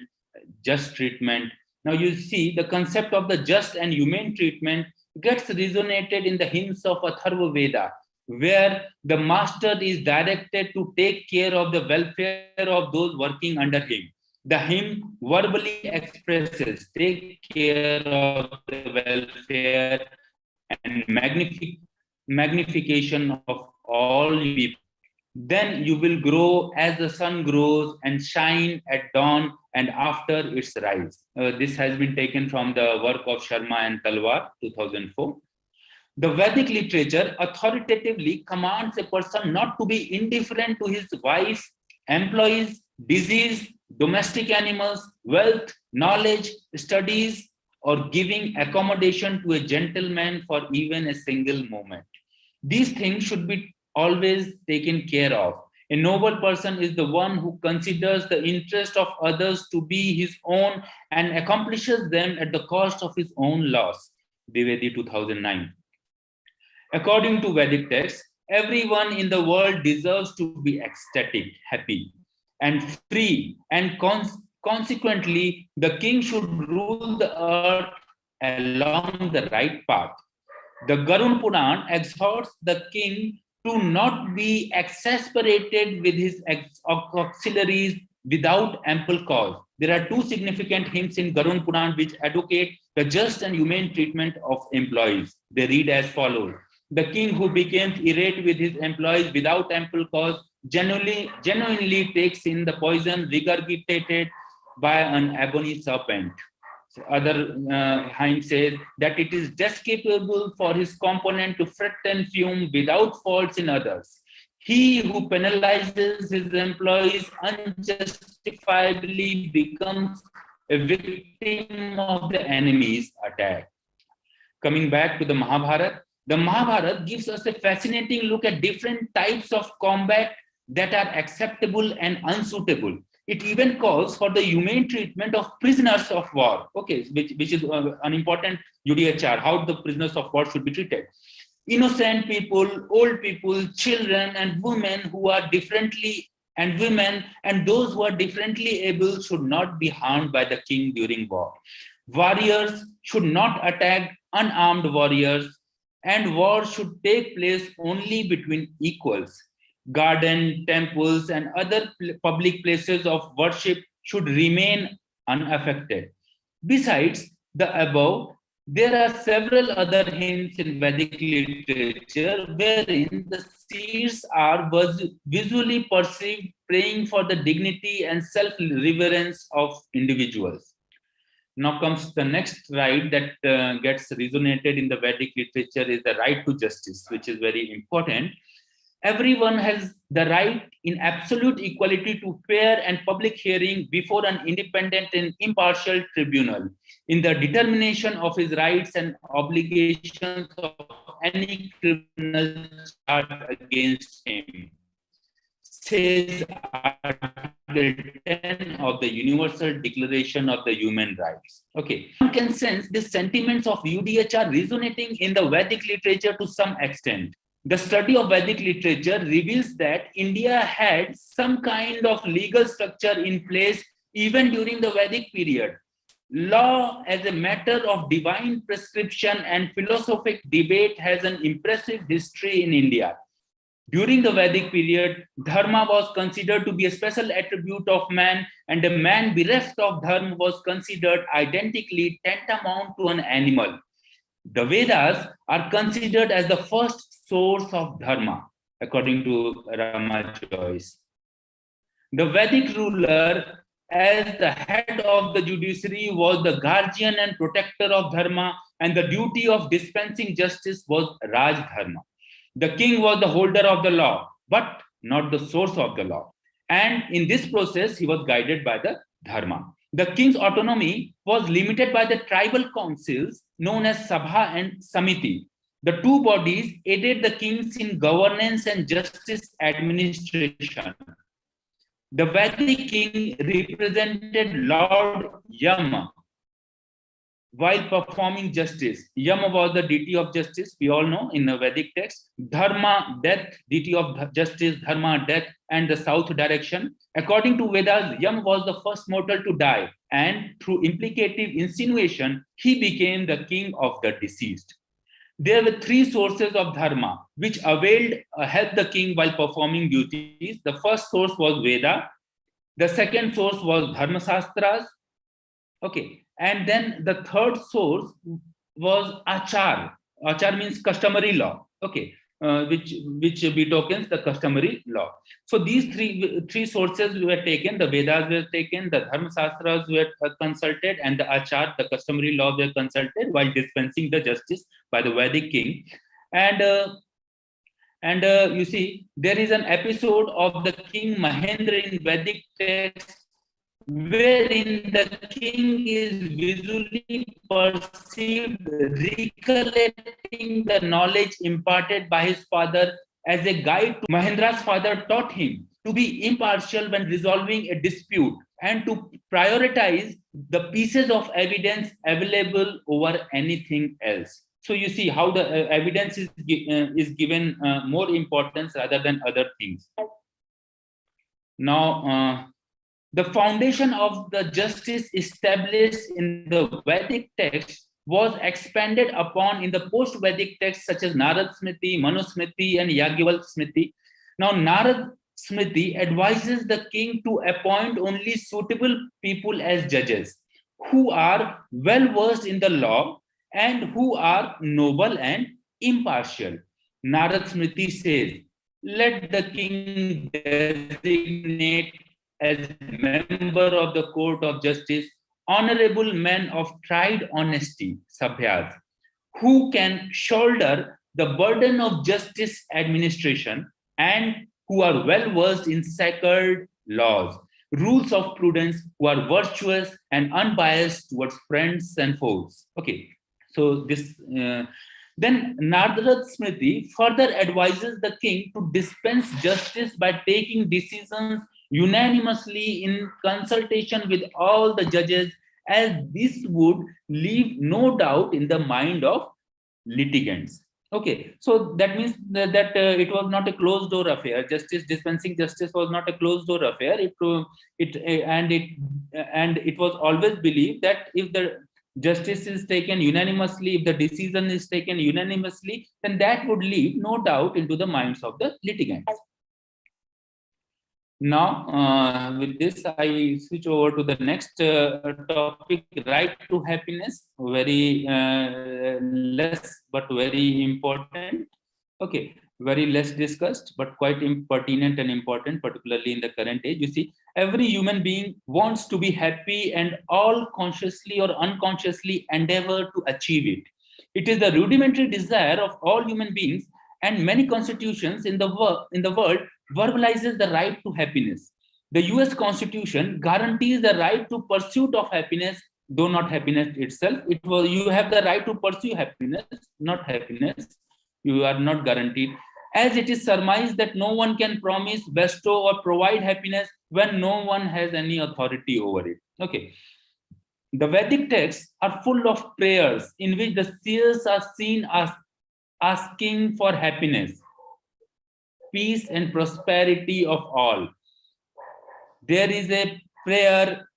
just treatment. Now, you see the concept of the just and humane treatment gets resonated in the hymns of Atharva Veda, where the master is directed to take care of the welfare of those working under him. The hymn verbally expresses, take care of the welfare and magnification of all people. Then you will grow as the sun grows and shine at dawn and after its rise. This has been taken from the work of Sharma and Talwar, 2004. The Vedic literature authoritatively commands a person not to be indifferent to his wife, employees, disease, domestic animals, wealth, knowledge, studies, or giving accommodation to a gentleman for even a single moment. These things should be always taken care of. A noble person is the one who considers the interest of others to be his own and accomplishes them at the cost of his own loss. Dwivedi 2009. According to Vedic texts, everyone in the world deserves to be ecstatic, happy, and free, and consequently, the king should rule the earth along the right path. The Garun Puran exhorts the king to not be exasperated with his auxiliaries without ample cause. There are two significant hymns in Garun Puran which advocate the just and humane treatment of employees. They read as follows: the king who becomes irate with his employees without ample cause genuinely takes in the poison regurgitated by an ebony serpent. So other hymn says that it is despicable for his component to fret and fume without faults in others. He who penalizes his employees unjustifiably becomes a victim of the enemy's attack. Coming back to the Mahabharata gives us a fascinating look at different types of combat that are acceptable and unsuitable. It even calls for the humane treatment of prisoners of war, okay, which is an important UDHR, how the prisoners of war should be treated. Innocent people, old people, children, and women who are differently, and women and those who are differently able should not be harmed by the king during war. Warriors should not attack unarmed warriors, and war should take place only between equals. Garden, temples, and other public places of worship should remain unaffected. Besides the above, there are several other hymns in Vedic literature wherein the seers are visually perceived praying for the dignity and self-reverence of individuals. Now comes the next right that gets resonated in the Vedic literature is the right to justice, which is very important. Everyone has the right in absolute equality to fair and public hearing before an independent and impartial tribunal in the determination of his rights and obligations of any criminal charge against him, says Article 10 of the Universal Declaration of the Human Rights. Okay, one can sense the sentiments of UDHR resonating in the Vedic literature to some extent. The study of Vedic literature reveals that India had some kind of legal structure in place even during the Vedic period. Law as a matter of divine prescription and philosophic debate has an impressive history in India. During the Vedic period, dharma was considered to be a special attribute of man, and a man bereft of dharma was considered identically tantamount to an animal. The Vedas are considered as the first source of dharma. according to Rama Joyce. The Vedic ruler, as the head of the judiciary, was the guardian and protector of dharma, and the duty of dispensing justice was Raj Dharma. The king was the holder of the law, but not the source of the law. And in this process, he was guided by the dharma. The king's autonomy was limited by the tribal councils known as Sabha and Samiti. The two bodies aided the kings in governance and justice administration. The Vedic king represented Lord Yama while performing justice. Yama was the deity of justice, we all know in the Vedic text. Dharma, death, deity of justice, dharma, death, and the south direction. According to Vedas, Yama was the first mortal to die, and through implicative insinuation, he became the king of the deceased. There were three sources of dharma which helped the king while performing duties. The first source was Veda. The second source was Dharmaśāstras. Okay. And then the third source was Achar. Achar means customary law. Okay. Which betokens the customary law. So these three sources were taken. The Vedas were taken, the Dharmaśāstras were consulted, and the Achar, the customary law, were consulted while dispensing the justice by the Vedic king. And you see, there is an episode of the King Mahendra in Vedic text wherein the king is visually perceived recollecting the knowledge imparted by his father as a guide. Mahendra's father taught him to be impartial when resolving a dispute and to prioritize the pieces of evidence available over anything else. So you see how the evidence is given more importance rather than other things. Now, the foundation of the justice established in the Vedic text was expanded upon in the post-Vedic texts such as Narad Smriti, Manu Smriti, and Yagyavalkya Smriti. Now, Narad Smriti advises the king to appoint only suitable people as judges who are well versed in the law and who are noble and impartial. Narad Smriti says, let the king designate as member of the court of justice honorable men of tried honesty, sabhyas, who can shoulder the burden of justice administration and who are well versed in sacred laws, rules of prudence, who are virtuous and unbiased towards friends and foes. Okay, so this then Narad Smriti further advises the king to dispense justice by taking decisions unanimously in consultation with all the judges, as this would leave no doubt in the mind of litigants. Okay, so that means that it was not a closed door affair. Dispensing justice was not a closed door affair. It was always believed that if the justice is taken unanimously, if the decision is taken unanimously, then that would leave no doubt into the minds of the litigants. Now, with this, I switch over to the next topic, right to happiness. Very less, but very important. Okay, very less discussed, but quite pertinent and important, particularly in the current age. You see, every human being wants to be happy and all consciously or unconsciously endeavor to achieve it. It is the rudimentary desire of all human beings, and many constitutions in the world verbalizes the right to happiness. The US Constitution guarantees the right to pursuit of happiness, though not happiness itself. You have the right to pursue happiness, not happiness. You are not guaranteed, as it is surmised that no one can promise, bestow, or provide happiness when no one has any authority over it. Okay. The Vedic texts are full of prayers in which the seers are seen as asking for happiness, peace, and prosperity of all. There is a prayer,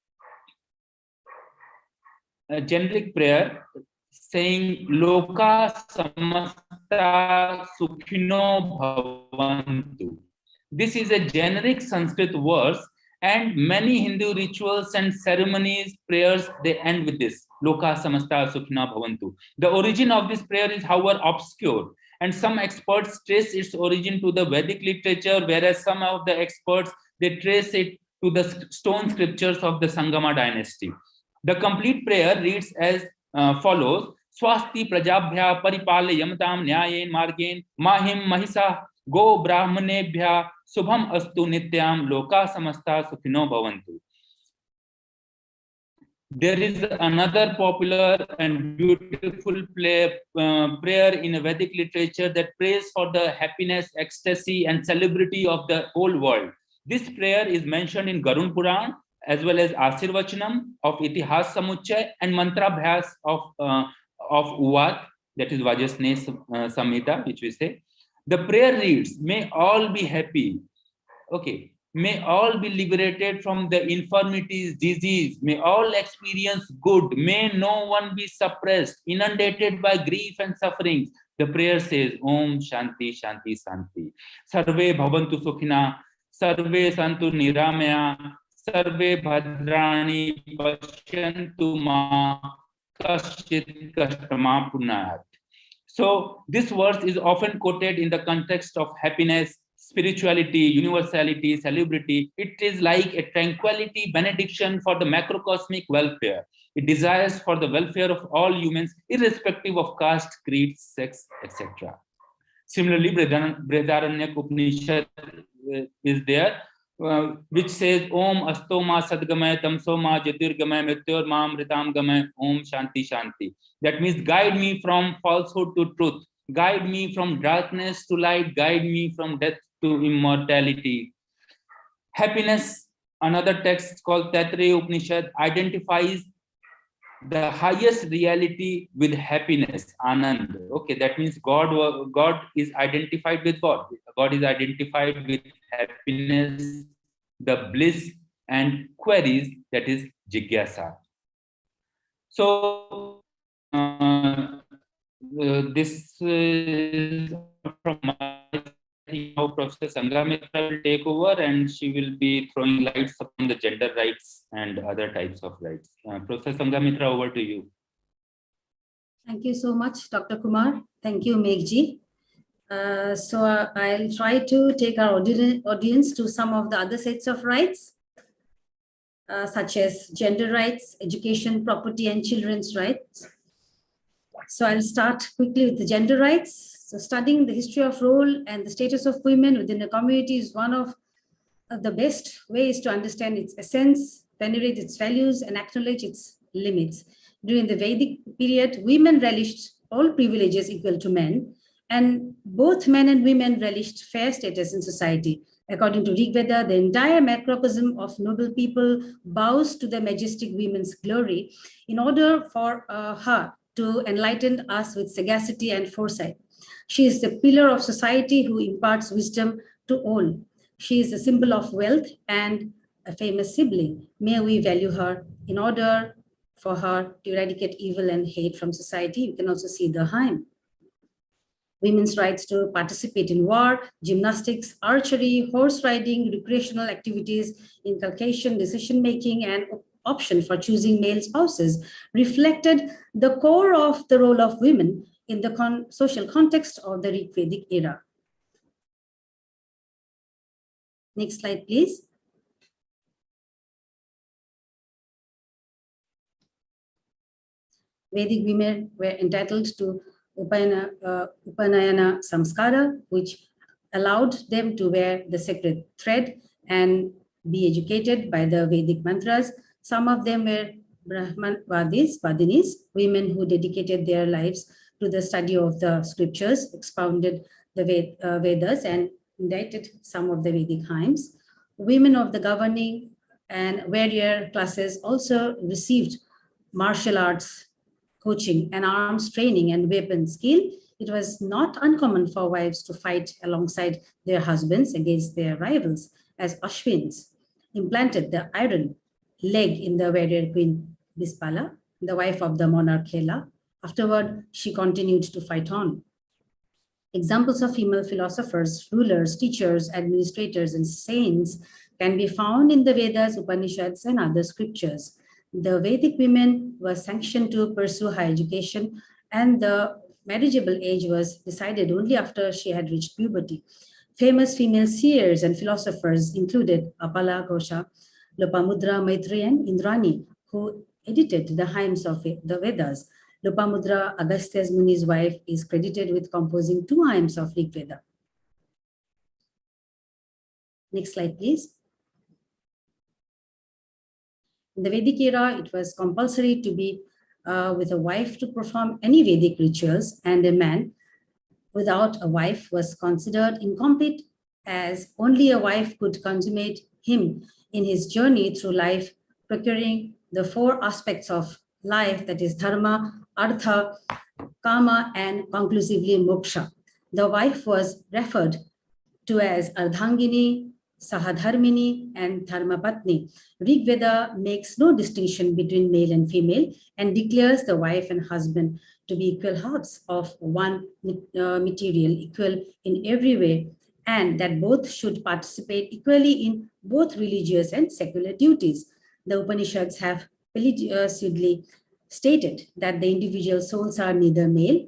a generic prayer saying Loka samasta sukhino bhavantu. This is a generic Sanskrit verse, and many Hindu rituals and ceremonies, prayers, they end with this Loka samasta sukhino bhavantu. The origin of this prayer is, however, obscure, And some experts trace its origin to the Vedic literature, whereas some of the experts, they trace it to the stone scriptures of the Sangama dynasty. The complete prayer reads as follows: Swasti prajabhya paripale yamtam nyayen margen mahim mahisa go brahmanebhya subham astu nityam loka samasta sukhino bhavantu. There is another popular and beautiful prayer in a Vedic literature that prays for the happiness, ecstasy, and celebrity of the whole world. This prayer is mentioned in Garun Puran, as well as Asirvachanam of Itihas Samuchay and Mantrabhyas of Uvat, that is Vajasne Samhita, which we say. The prayer reads, may all be happy. Okay. May all be liberated from the infirmities, disease. May all experience good. May no one be suppressed, inundated by grief and sufferings. The prayer says, Om Shanti Shanti Shanti. Sarve Bhavantu Sukhina. Sarve Santu Niramaya. Sarve Bhadrani Pashyantu Ma. Kashchit Kashtama Punayat. So this verse is often quoted in the context of happiness, spirituality, universality, celebrity. It is like a tranquility benediction for the macrocosmic welfare. It desires for the welfare of all humans, irrespective of caste, creed, sex, etc. Similarly, Brihadaranyaka Upanishad is there, which says, Om Astoma Sadgamay Tamsoma Jyotirgamay Mrityor Mam Ritam Gamay Om Shanti Shanti. That means guide me from falsehood to truth. Guide me from darkness to light. Guide me from death to immortality. Happiness, another text called Taittiriya Upanishad, identifies the highest reality with happiness, Anand. Okay, that means God is identified with what? God is identified with happiness, the bliss, and queries, that is Jigyasa. So, this is from my how Professor Sanghamitra will take over, and she will be throwing lights upon the gender rights and other types of rights. Professor Sanghamitra, over to you.
Thank you so much, Dr. Kumar. Thank you, Meghji. So I'll try to take our audience to some of the other sets of rights, such as gender rights, education, property, and children's rights. So I'll start quickly with the gender rights. So studying the history of role and the status of women within a community is one of the best ways to understand its essence, venerate its values, and acknowledge its limits. During the Vedic period, women relished all privileges equal to men, and both men and women relished fair status in society. According to Rig Veda, the entire macrocosm of noble people bows to the majestic women's glory in order for her to enlighten us with sagacity and foresight. She is the pillar of society who imparts wisdom to all. She is a symbol of wealth and a famous sibling. May we value her in order for her to eradicate evil and hate from society. You can also see the hymn. Women's rights to participate in war, gymnastics, archery, horse riding, recreational activities, inculcation, decision-making, and option for choosing male spouses reflected the core of the role of women in the social context of the Rig Vedic era. Next slide, please. Vedic women were entitled to Upanayana Samskara, which allowed them to wear the sacred thread and be educated by the Vedic mantras. Some of them were Vadinis, women who dedicated their lives to the study of the scriptures, expounded the Vedas, and indited some of the Vedic hymns. Women of the governing and warrior classes also received martial arts coaching and arms training and weapon skill. It was not uncommon for wives to fight alongside their husbands against their rivals, as Ashwins implanted the iron leg in the warrior queen Bispala, the wife of the monarch Hela. Afterward, she continued to fight on. Examples of female philosophers, rulers, teachers, administrators, and saints can be found in the Vedas, Upanishads, and other scriptures. The Vedic women were sanctioned to pursue higher education, and the marriageable age was decided only after she had reached puberty. Famous female seers and philosophers included Apala Ghosha, Lopamudra Maitri, and Indrani, who edited the hymns of the Vedas. Lopamudra, Agastya Muni's wife, is credited with composing 2 hymns of Rig Veda. Next slide, please. In the Vedic era, it was compulsory to be with a wife to perform any Vedic rituals, and a man without a wife was considered incomplete, as only a wife could consummate him in his journey through life, procuring the 4 aspects of life, that is dharma, artha, kama, and conclusively moksha. The wife was referred to as Ardhangini, Sahadharmini, and Dharmapatni. Rig Veda makes no distinction between male and female and declares the wife and husband to be equal halves of one material, equal in every way, and that both should participate equally in both religious and secular duties. The Upanishads have religiously stated that the individual souls are neither male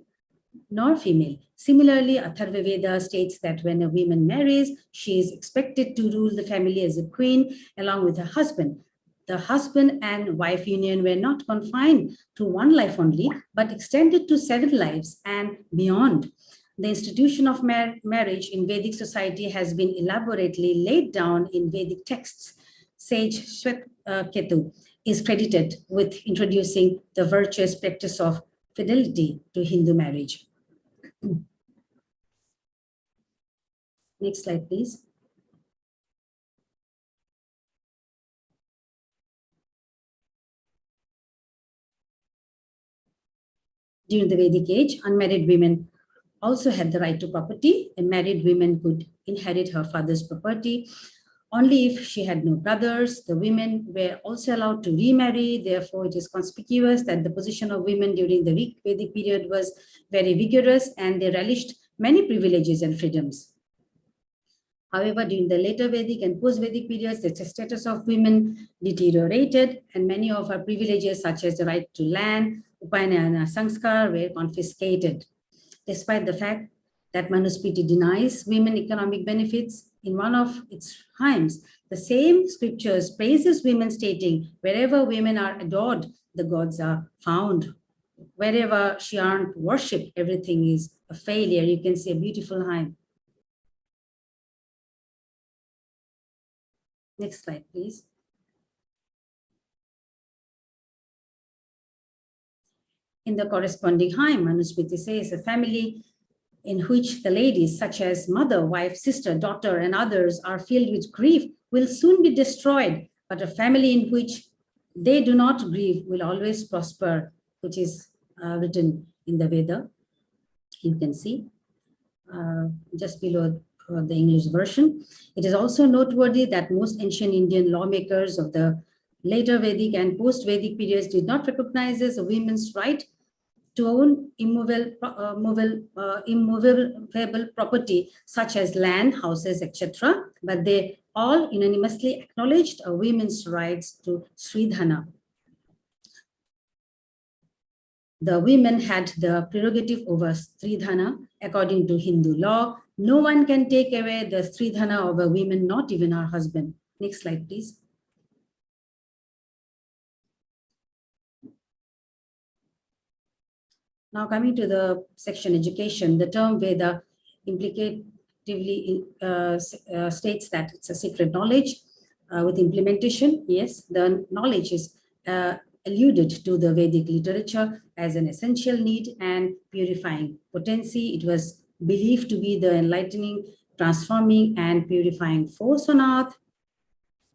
nor female. Similarly, Atharva Veda states that when a woman marries, she is expected to rule the family as a queen along with her husband. The husband and wife union were not confined to one life only, but extended to 7 lives and beyond. The institution of marriage in Vedic society has been elaborately laid down in Vedic texts. Sage Shwetketu is credited with introducing the virtuous practice of fidelity to Hindu marriage. Next slide, please. During the Vedic age, unmarried women also had the right to property. A married woman could inherit her father's property only if she had no brothers. The women were also allowed to remarry. Therefore, it is conspicuous that the position of women during the Vedic period was very vigorous, and they relished many privileges and freedoms. However, during the later Vedic and post-Vedic periods, the status of women deteriorated, and many of her privileges, such as the right to land, Upanayana Sanskar, were confiscated. Despite the fact that Manusmriti denies women economic benefits, in one of its hymns, the same scriptures praises women, stating, wherever women are adored, the gods are found. Wherever she aren't worshipped, everything is a failure. You can see a beautiful hymn. Next slide, please. In the corresponding hymn, Manusmriti says, a family in which the ladies, such as mother, wife, sister, daughter, and others, are filled with grief will soon be destroyed, but a family in which they do not grieve will always prosper, which is written in the Veda. You can see just below the English version. It is also noteworthy that most ancient Indian lawmakers of the later Vedic and post-Vedic periods did not recognize as a woman's right to own immovable property such as land, houses, etc. But they all unanimously acknowledged a women's rights to Sridhana. The women had the prerogative over Sridhana. According to Hindu law, no one can take away the Sridhana of a woman, not even her husband. Next slide, please. Now coming to the section education, the term Veda implicatively states that it's a secret knowledge with implementation. Yes, the knowledge is alluded to the Vedic literature as an essential need and purifying potency. It was believed to be the enlightening, transforming, and purifying force on earth.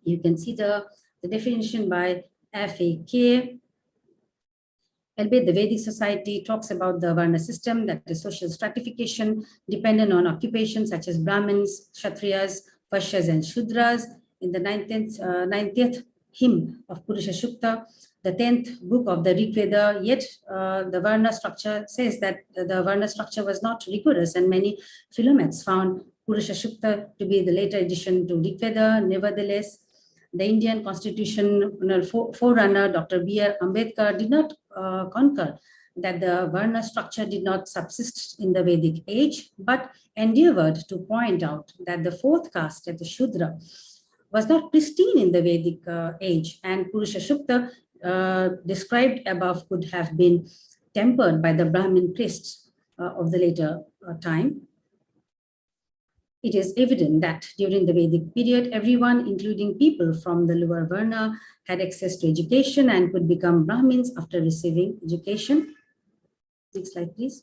You can see the definition by FAK. Albeit the Vedic society talks about the Varna system, that is social stratification dependent on occupation such as Brahmins, Kshatriyas, Vaishyas, and Shudras. In the 90th hymn of Purusha Shukta, the 10th book of the Rig Veda, yet the Varna structure says that the Varna structure was not rigorous, and many philomaths found Purusha Shukta to be the later addition to Rig Veda. Nevertheless, the Indian constitutional forerunner, Dr. B.R. Ambedkar, did not concur that the Varna structure did not subsist in the Vedic age, but endeavored to point out that the fourth caste, the Shudra, was not pristine in the Vedic age, and Purusha Shukta described above could have been tempered by the Brahmin priests of the later time. It is evident that during the Vedic period, everyone, including people from the lower Varna, had access to education and could become Brahmins after receiving education. Next slide, please.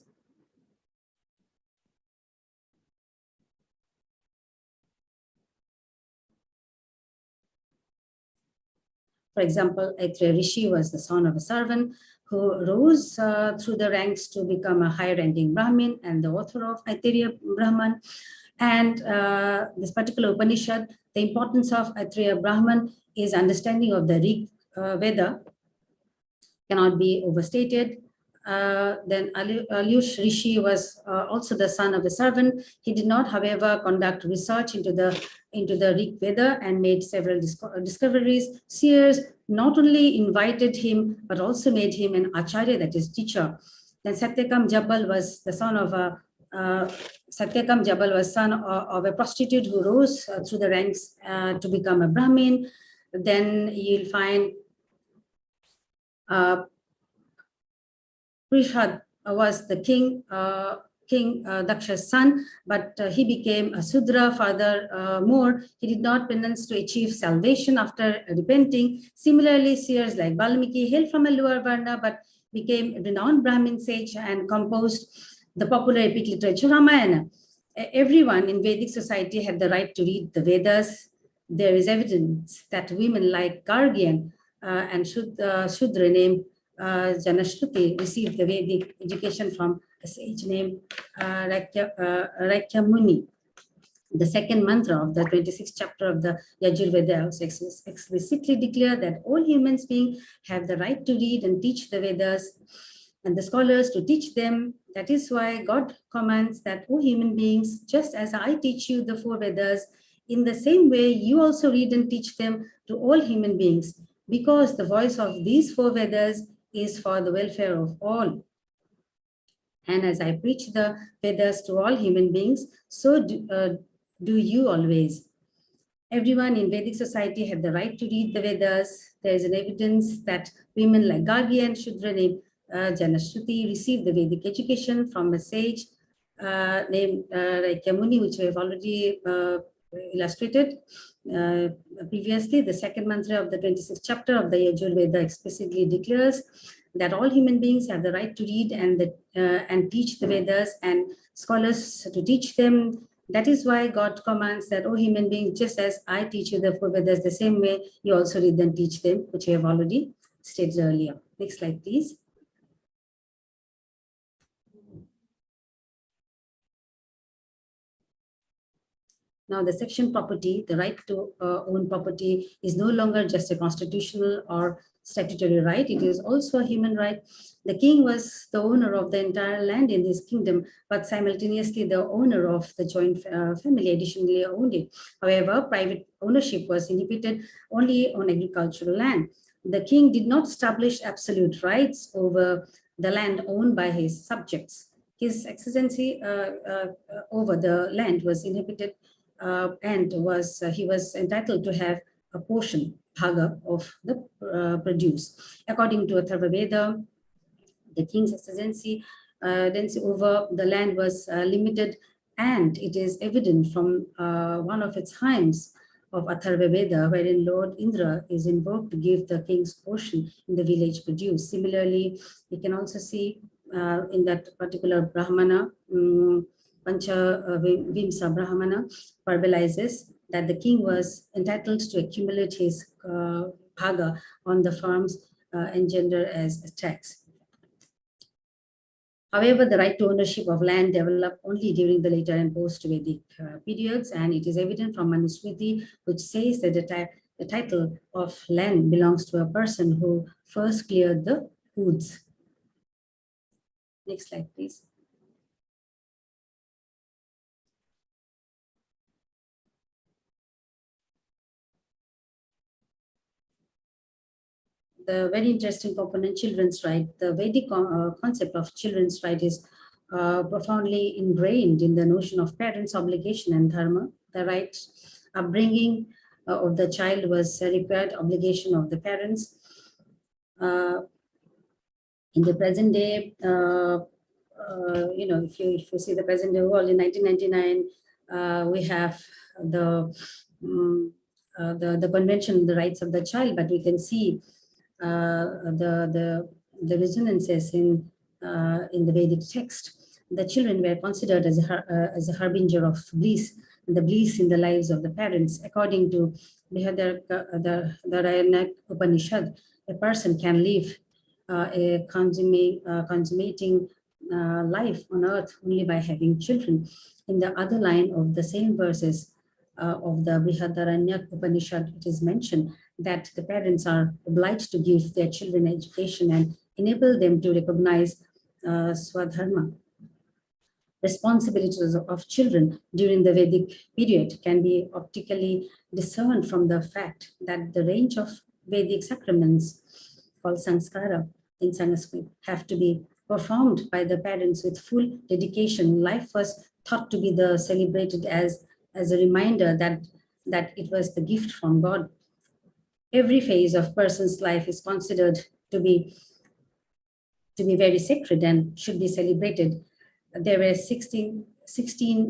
For example, Aitreya Rishi was the son of a servant who rose through the ranks to become a high-ranking Brahmin and the author of Aitreya Brahman. And this particular Upanishad, the importance of Aitreya Brahman is understanding of the Rig Veda cannot be overstated. Then Alyush Rishi was also the son of a servant. He did not, however, conduct research into the Rig Veda and made several discoveries. Seers not only invited him, but also made him an acharya, that is teacher. Then Satyakam Jabal was the son of a son of a prostitute who rose through the ranks to become a Brahmin. Then you'll find Prishad was the king Daksha's son, but he became a Sudra. Furthermore, he did not penance to achieve salvation after repenting. Similarly, seers like Valmiki hailed from a lower Varna, but became a renowned Brahmin sage and composed the popular epic literature Ramayana. Everyone in Vedic society had the right to read the Vedas. There is evidence that women like Gargian and Shudra named Janashruti received the Vedic education from a sage named Raikya Muni. The second mantra of the 26th chapter of the Yajurveda explicitly declared that all human beings have the right to read and teach the Vedas, and the scholars to teach them. That is why God commands that, O human beings, just as I teach you the four Vedas, in the same way you also read and teach them to all human beings, because the voice of these four Vedas is for the welfare of all. And as I preach the Vedas to all human beings, so do you always. Everyone in Vedic society had the right to read the Vedas. There is an evidence that women like Gargi and Shudra named Janashruti received the Vedic education from a sage named Raikya Muni, which we have already illustrated previously. The second mantra of the 26th chapter of the Yajurveda explicitly declares that all human beings have the right to read and teach the Vedas, and scholars to teach them. That is why God commands that, O human beings, just as I teach you the four Vedas, the same way you also read and teach them, which we have already stated earlier. Next slide, please. Now, the section property, the right to own property, is no longer just a constitutional or statutory right. It is also a human right. The king was the owner of the entire land in his kingdom, but simultaneously the owner of the joint family additionally owned it. However, private ownership was inhibited only on agricultural land. The king did not establish absolute rights over the land owned by his subjects. His excellency over the land was inhibited and he was entitled to have a portion, bhaga, of the produce. According to Atharva Veda, the king's excellency over the land was limited, and it is evident from one of its hymns of Atharva Veda, wherein Lord Indra is invoked to give the king's portion in the village produce. Similarly, you can also see in that particular Brahmana, Pancha Vimsa Brahmana verbalizes that the king was entitled to accumulate his bhaga on the farms engendered as a tax. However, the right to ownership of land developed only during the later and post-Vedic periods, and it is evident from Manusmriti, which says that the title of land belongs to a person who first cleared the woods. Next slide, please. the very interesting component, children's right. The Vedic concept of children's right is profoundly ingrained in the notion of parents' obligation and dharma. The right upbringing of the child was a required obligation of the parents. In the present day, if you see the present day world in 1999, we have the convention, the rights of the child, but we can see the resonances in the Vedic text. The children were considered as a harbinger of bliss, and the bliss in the lives of the parents. According to the Dharmaśāstras Upanishad, a person can live a consummating life on earth only by having children. In the other line of the same verses of the Brihadaranya Upanishad, it is mentioned that the parents are obliged to give their children education and enable them to recognize Swadharma. Responsibilities of children during the Vedic period can be optically discerned from the fact that the range of Vedic sacraments called sanskara in Sanskrit have to be performed by the parents with full dedication. Life was thought to be celebrated as a reminder that it was the gift from God. Every phase of person's life is considered to be very sacred and should be celebrated. There were 16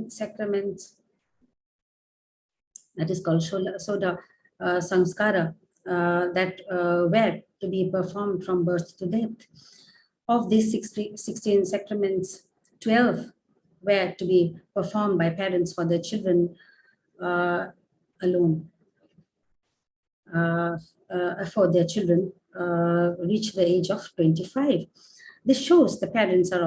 sacraments, that is called Soda Samskara, that were to be performed from birth to death. Of these 16 sacraments, 12 were to be performed by parents for their children alone, for their children reach the age of 25. This shows the parents are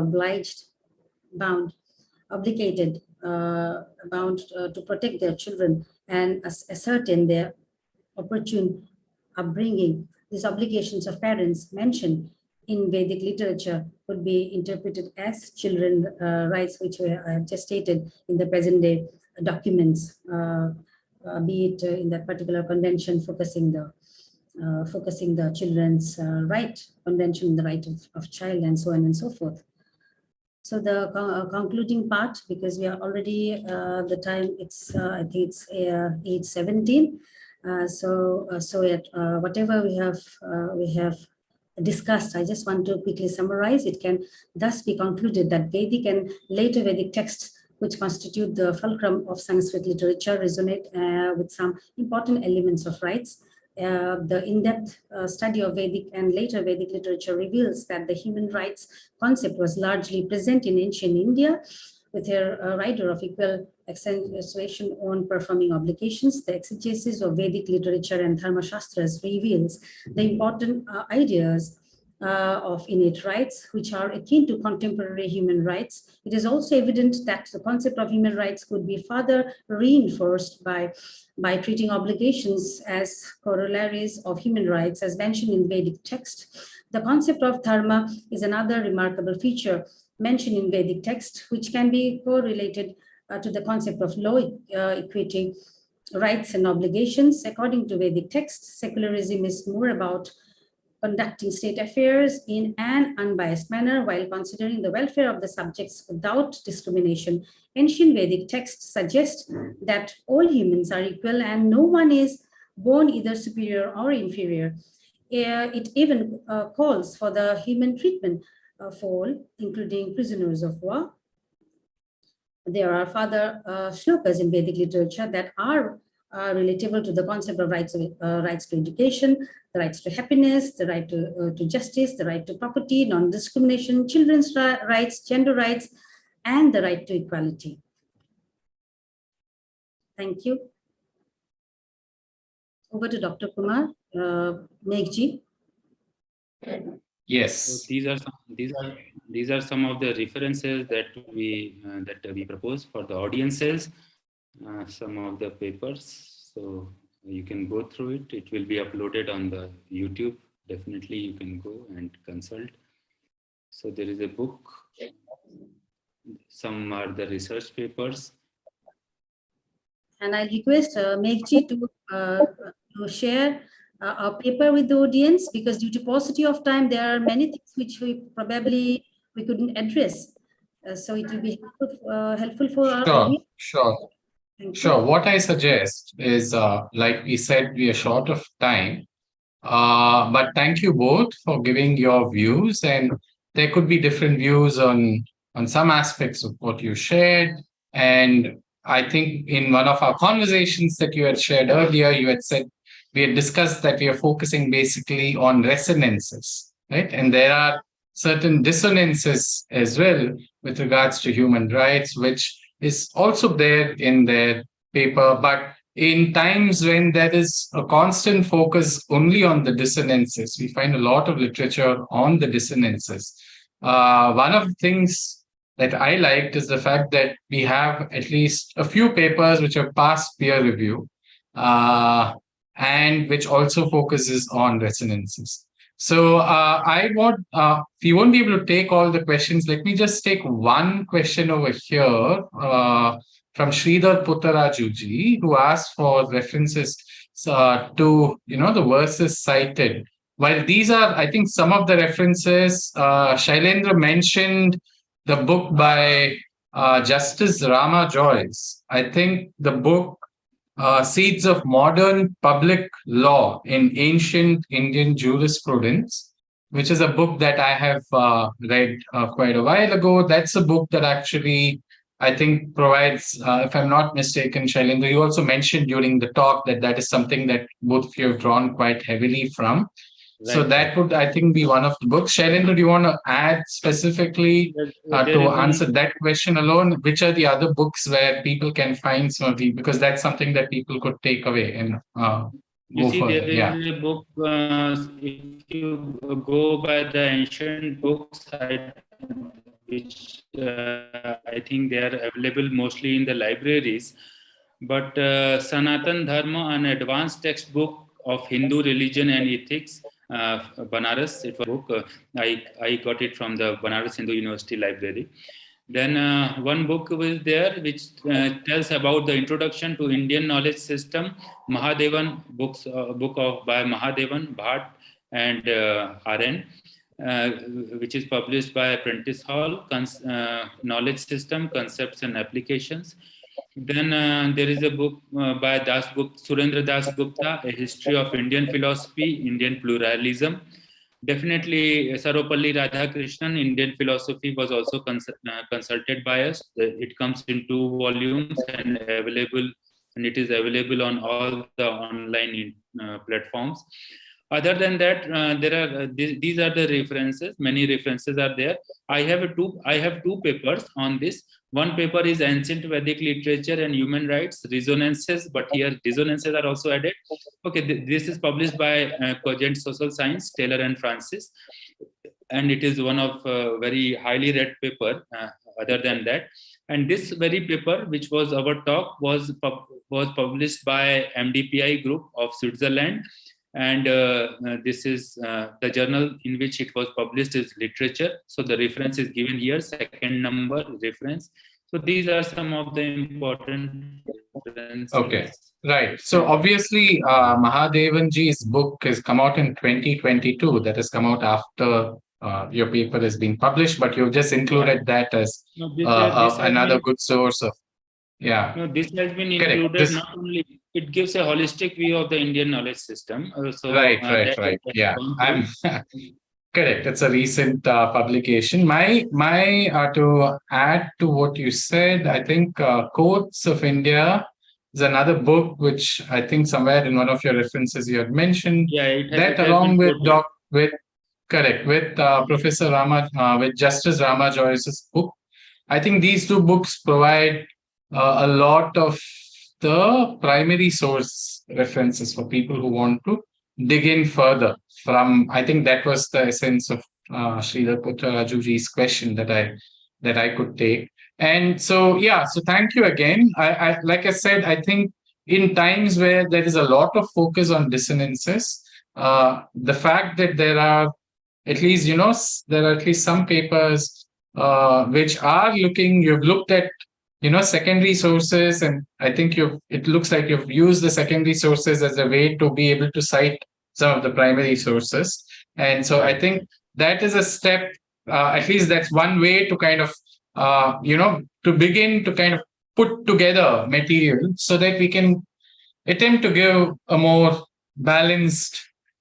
obligated to protect their children and ascertain their opportune upbringing. These obligations of parents mentioned in Vedic literature could be interpreted as children rights, which I have just stated in the present day documents, be it in that particular convention focusing the children's right, convention, the right of child, and so on and so forth. So the concluding part, because we are already the time, it's I think it's 8:17. Whatever we have discussed, I just want to quickly summarize. It can thus be concluded that Vedic and later Vedic texts, which constitute the fulcrum of Sanskrit literature, resonate with some important elements of rights. The in-depth study of Vedic and later Vedic literature reveals that the human rights concept was largely present in ancient India, with a rider of equal accentuation on performing obligations. The exegesis of Vedic literature and Dharmaśāstras reveals the important ideas of innate rights, which are akin to contemporary human rights. It is also evident that the concept of human rights could be further reinforced by treating obligations as corollaries of human rights, as mentioned in Vedic text. The concept of dharma is another remarkable feature mentioned in Vedic text, which can be correlated to the concept of law, equity, rights and obligations. According to Vedic text, secularism is more about conducting state affairs in an unbiased manner while considering the welfare of the subjects without discrimination. Ancient Vedic texts suggest that all humans are equal and no one is born either superior or inferior. It even calls for the human treatment of all, including prisoners of war. There are further shlokas in Vedic literature that are relatable to the concept of rights to education, the rights to happiness, the right to justice, the right to property, non-discrimination, children's rights, gender rights, and the right to equality. Thank you. Over to Dr. Kumar, Meghji.
Yes.
So these are some of the references that we propose for the audiences. Some of the papers, so you can go through it. It will be uploaded on the YouTube. Definitely, you can go and consult. So there is a book. Some are the research papers.
And I request Meghji to share our paper with the audience, because due to paucity of time, there are many things which we couldn't address. So it will be helpful for our
Sure,
audience.
sure.
Thank you.
Sure. What I suggest is, like we said, we are short of time. But thank you both for giving your views, and there could be different views on some aspects of what you shared. And I think in one of our conversations that you had shared earlier, you had said we had discussed that we are focusing basically on resonances, right? And there are certain dissonances as well with regards to human rights, which is also there in their paper, but in times when there is a constant focus only on the dissonances, we find a lot of literature on the dissonances. One of the things that I liked is the fact that we have at least a few papers which have passed peer review, and which also focuses on resonances. So we won't be able to take all the questions. Let me just take one question over here. From Sridhar Puttarajuji, who asked for references to the verses cited. While these are, I think, some of the references, Shailendra mentioned the book by Justice Rama Joyce. I think the book Seeds of Modern Public Law in Ancient Indian Jurisprudence, which is a book that I have read quite a while ago. That's a book that actually I think provides, if I'm not mistaken, Shailendra, you also mentioned during the talk that is something that both of you have drawn quite heavily from. Right. So that would, I think, be one of the books. Shailendra, do you want to add specifically to answer that question alone? Which are the other books where people can find some of the, because that's something that people could take away and
you see, further. There is a book, if you go by the ancient books, which I think they are available mostly in the libraries. But Sanatan Dharma, an advanced textbook of Hindu religion and ethics, Banaras, it was a book. I got it from the Banaras Hindu University Library. Then one book was there which tells about the introduction to Indian knowledge system, Mahadevan books, by Mahadevan, Bhatt and RN. Which is published by Prentice Hall, Knowledge System, Concepts and Applications. Then there is a book by Surendra Das Gupta, A History of Indian Philosophy, Indian Pluralism. Definitely, Sarvepalli Radhakrishnan, Indian Philosophy, was also consulted by us. It comes in 2 volumes and it is available on all the online platforms. Other than that, there are these are the references. Many references are there. I have two papers on this. One paper is Ancient Vedic Literature and Human Rights, Resonances, but here dissonances are also added. Okay, this is published by Cogent Social Science, Taylor and Francis, and it is one of very highly read paper. Other than that, and this very paper, which was our talk, was published by MDPI Group of Switzerland. And this is the journal in which it was published is Literature. So the reference is given here, second number reference. So these are some of the important references.
Okay, right. So obviously, Mahadevanji's book has come out in 2022. That has come out after your paper has been published, but you've just included that as another good source of, yeah.
No, this has been included not only, it gives a holistic view of the Indian knowledge system.
Right. Yeah, I'm correct. It's a recent publication. My to add to what you said, I think Courts of India is another book which I think somewhere in one of your references you had mentioned.
Yeah,
that along with Professor Rama, with Justice Rama Joyce's book. I think these 2 books provide a lot of the primary source references for people who want to dig in further from. I think that was the essence of Sridhar Puttarajuji's question that I could take. And so, so thank you again. I like I said, I think in times where there is a lot of focus on dissonances, the fact that there are at least, there are at least some papers which are you've looked at secondary sources, and I think it looks like you've used the secondary sources as a way to be able to cite some of the primary sources. And so I think that is a step, at least that's one way to kind of, to begin to kind of put together material so that we can attempt to give a more balanced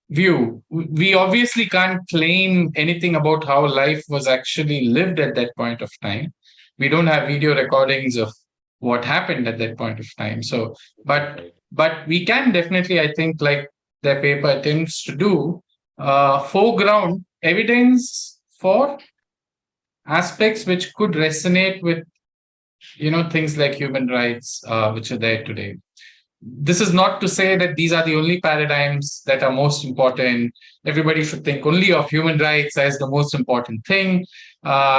view. We obviously can't claim anything about how life was actually lived at that point of time. We don't have video recordings of what happened at that point of time. So, but we can definitely, I think, like the paper attempts to do, foreground evidence for aspects which could resonate with, things like human rights, which are there today. This is not to say that these are the only paradigms that are most important. Everybody should think only of human rights as the most important thing.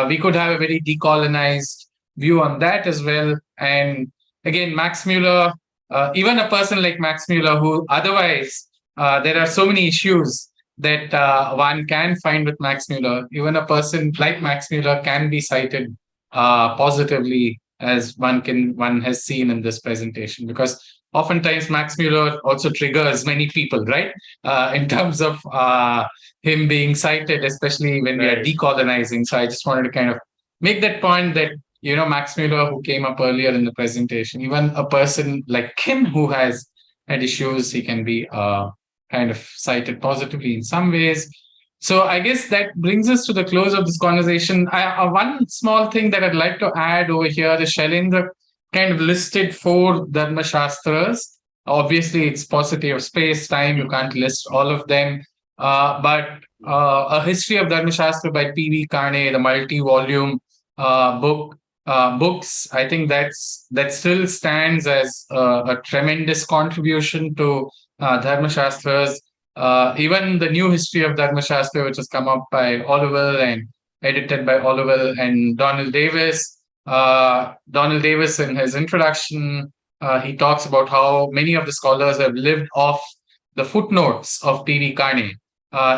We could have a very decolonized view on that as well. And again, Max Muller, even a person like Max Muller, who otherwise there are so many issues that one can find with Max Muller, even a person like Max Muller can be cited positively, as one has seen in this presentation, because oftentimes Max Muller also triggers many people, right? In terms of him being cited, especially when we are decolonizing. So I just wanted to kind of make that point that, Max Muller, who came up earlier in the presentation, even a person like him who has had issues, he can be kind of cited positively in some ways. So I guess that brings us to the close of this conversation. One small thing that I'd like to add over here is Shailendra kind of listed 4 Dharmaśāstras. Obviously, it's paucity of space, time, you can't list all of them. But A History of Dharmaśāstra by P.V. Kane, the multi-volume books, I think that still stands as a tremendous contribution to Dharmaśāstras. Even the new History of Dharmaśāstra, which has come up by Oliver and edited by Oliver and Donald Davis. Donald Davis, in his introduction, he talks about how many of the scholars have lived off the footnotes of P.V. Kane,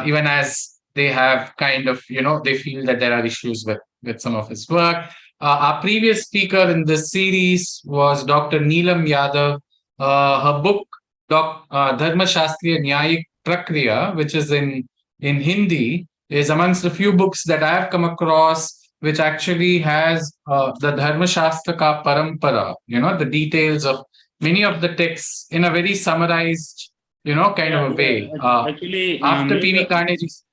even as they have kind of, they feel that there are issues with some of his work. Our previous speaker in this series was Dr. Neelam Yadav. Her book, Dharmashastriya Nyayik Prakriya, which is in Hindi, is amongst the few books that I have come across which actually has the Dharmashastra ka parampara, the details of many of the texts in a very summarized, kind of a way.
Actually,
after P.V. Carnegie's.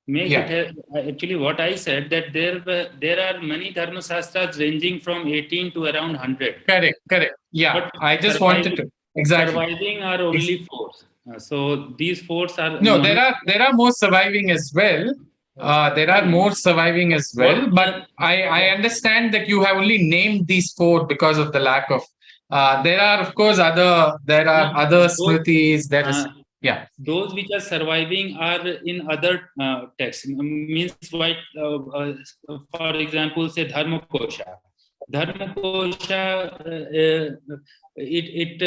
Actually, what I said, that there are many Dharmasāstras ranging from 18 to around 100.
Correct. Yeah, but I just wanted to. Exactly.
Surviving are only 4. So these 4 are...
No, there are more surviving as well. There are more surviving as well, but I understand that you have only named these 4 because of the lack of. There are, of course, other smritis.
Those which are surviving are in other texts. Means what? For example, say Dharmakosha. Dharmakosha. It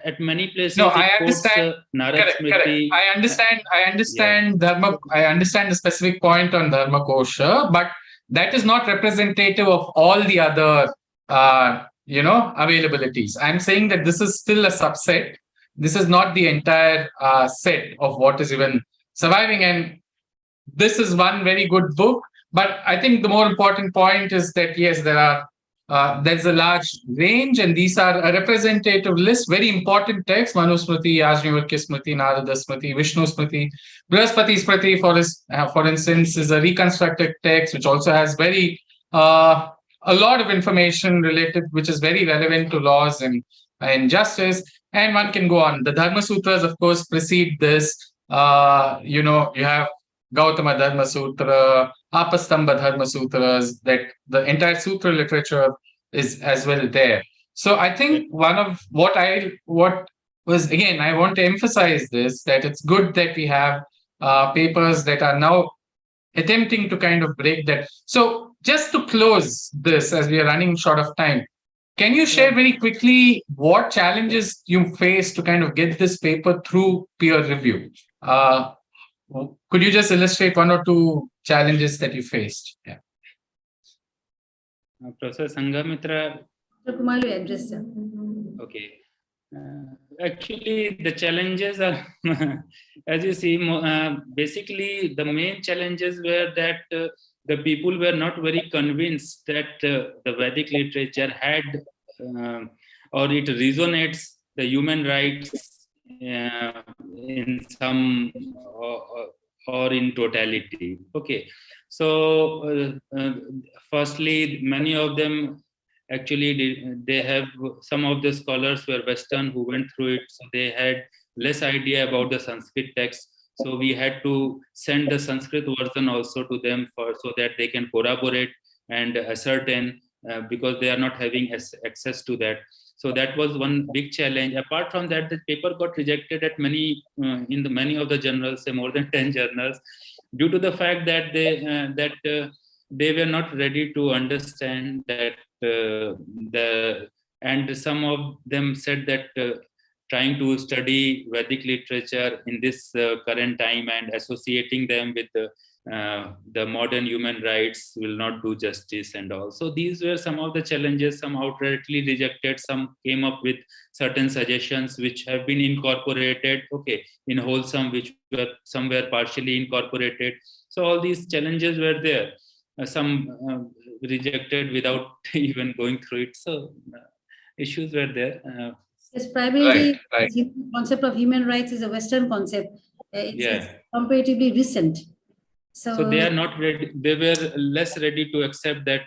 at many places.
No, I understand. Correct. I understand Dharma. I understand the specific point on Dharmakosha, but that is not representative of all the other, availabilities. I'm saying that this is still a subset. This is not the entire set of what is even surviving, and this is one very good book. But I think the more important point is that yes, there's a large range, and these are a representative list. Very important texts: Manusmriti, Yajnavalkya Smriti, Narada Smriti, Vishnu Smriti, Brihaspati Smriti, for instance, is a reconstructed text which also has very a lot of information related, which is very relevant to laws and justice. And one can go on. The Dharma Sutras, of course, precede this. You have Gautama Dharma Sutra, Apastamba Dharma Sutras, that the entire sutra literature is as well there. So I think one of I want to emphasize this, that it's good that we have papers that are now attempting to kind of break that. So just to close this, as we are running short of time, can you share very quickly what challenges you face to kind of get this paper through peer review? Could you just illustrate 1 or 2 challenges that you faced? Yeah.
Professor Sanghamitra.
Kumar will address them.
Okay. Actually, the challenges are, as you see, basically the main challenges were that the people were not very convinced that the Vedic literature had or it resonates the human rights in some or in totality. Okay, so firstly, many of them actually they have, some of the scholars were Western who went through it, so they had less idea about the Sanskrit text. So we had to send the Sanskrit version also to them so that they can corroborate and ascertain, because they are not having access to that. So that was one big challenge. Apart from that, the paper got rejected at many many of the journals, say more than 10 journals, due to the fact that they were not ready to understand that and some of them said that trying to study Vedic literature in this current time and associating them with the modern human rights will not do justice and all. So these were some of the challenges. Some outrightly rejected, some came up with certain suggestions which have been incorporated, okay, in wholesome, which were somewhere partially incorporated. So all these challenges were there. Some rejected without even going through it. So issues were there.
It's primarily
Right.
the concept of human rights is a Western concept. It's comparatively recent.
So they are not ready. They were less ready to accept that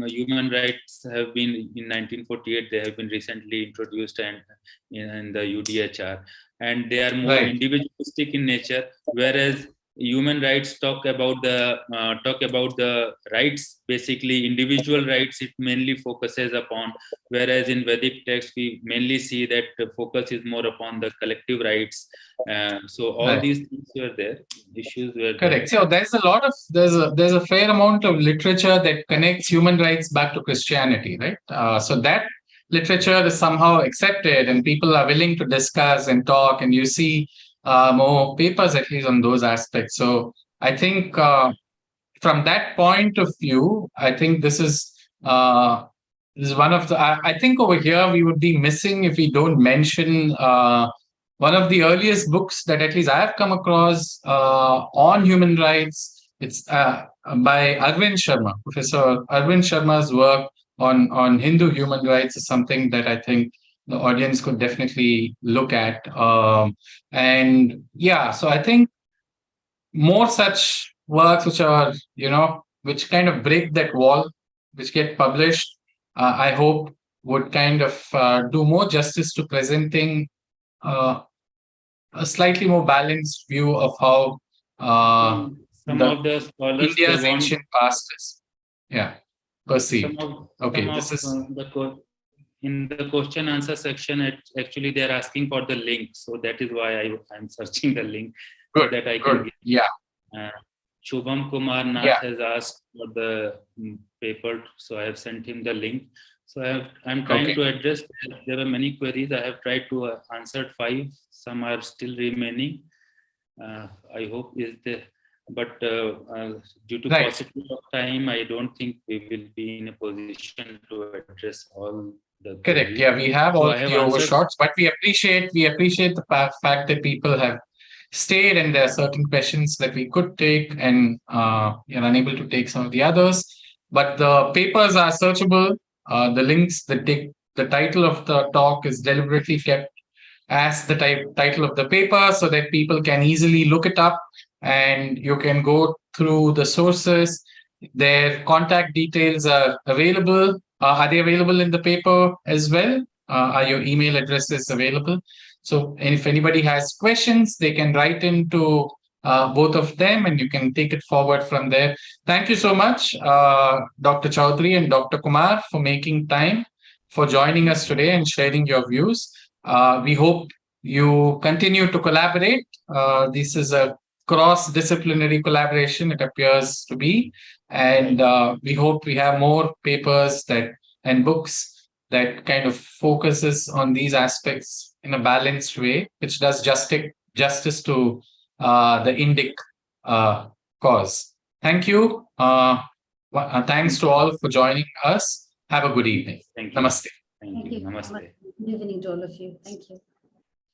human rights have been in 1948. They have been recently introduced and in the UDHR, and they are more individualistic in nature. Whereas human rights talk about the rights, basically individual rights. It mainly focuses upon. Whereas in Vedic text, we mainly see that the focus is more upon the collective rights. So all these things were there. Issues were
correct. So there's a fair amount of literature that connects human rights back to Christianity, right? So that literature is somehow accepted, and people are willing to discuss and talk, and you see more papers at least on those aspects. So I think from that point of view, I think this is one of the. I think over here we would be missing if we don't mention. One of the earliest books that at least I have come across on human rights, it's by Arvind Sharma. Professor Arvind Sharma's work on Hindu human rights is something that I think the audience could definitely look at. And yeah, so I think more such works which kind of break that wall, which get published, I hope would kind of do more justice to presenting a slightly more balanced view of how
some of the scholars
India's ancient past is perceived.
In the question answer section, actually they're asking for the link, so that is why I'm searching the link so that I can get. Shubham Kumar Nath has asked for the paper, so I have sent him the link. So I'm trying to address. There were many queries. I have tried to answer 5. Some are still remaining. I hope is there, but due to paucity of time, I don't think we will be in a position to address all the queries.
Correct. Yeah, we have all the overshots, but we appreciate the fact that people have stayed, and there are certain questions that we could take, and you're unable to take some of the others. But the papers are searchable. The links, the title of the talk is deliberately kept as the title of the paper so that people can easily look it up, and you can go through the sources. Their contact details are available. Are they available in the paper as well? Are your email addresses available? So if anybody has questions, they can write into both of them, and you can take it forward from there. Thank you so much, Dr. Chaudhary and Dr. Kumar, for making time, for joining us today and sharing your views. We hope you continue to collaborate. This is a cross-disciplinary collaboration, it appears to be. And we hope we have more papers and books that kind of focuses on these aspects in a balanced way, which does justice to the Indic cause. Thank you. Thanks to all for joining us. Have a good evening.
Thank you.
Namaste.
Thank you. Namaste.
Good evening to all of you. Thank you.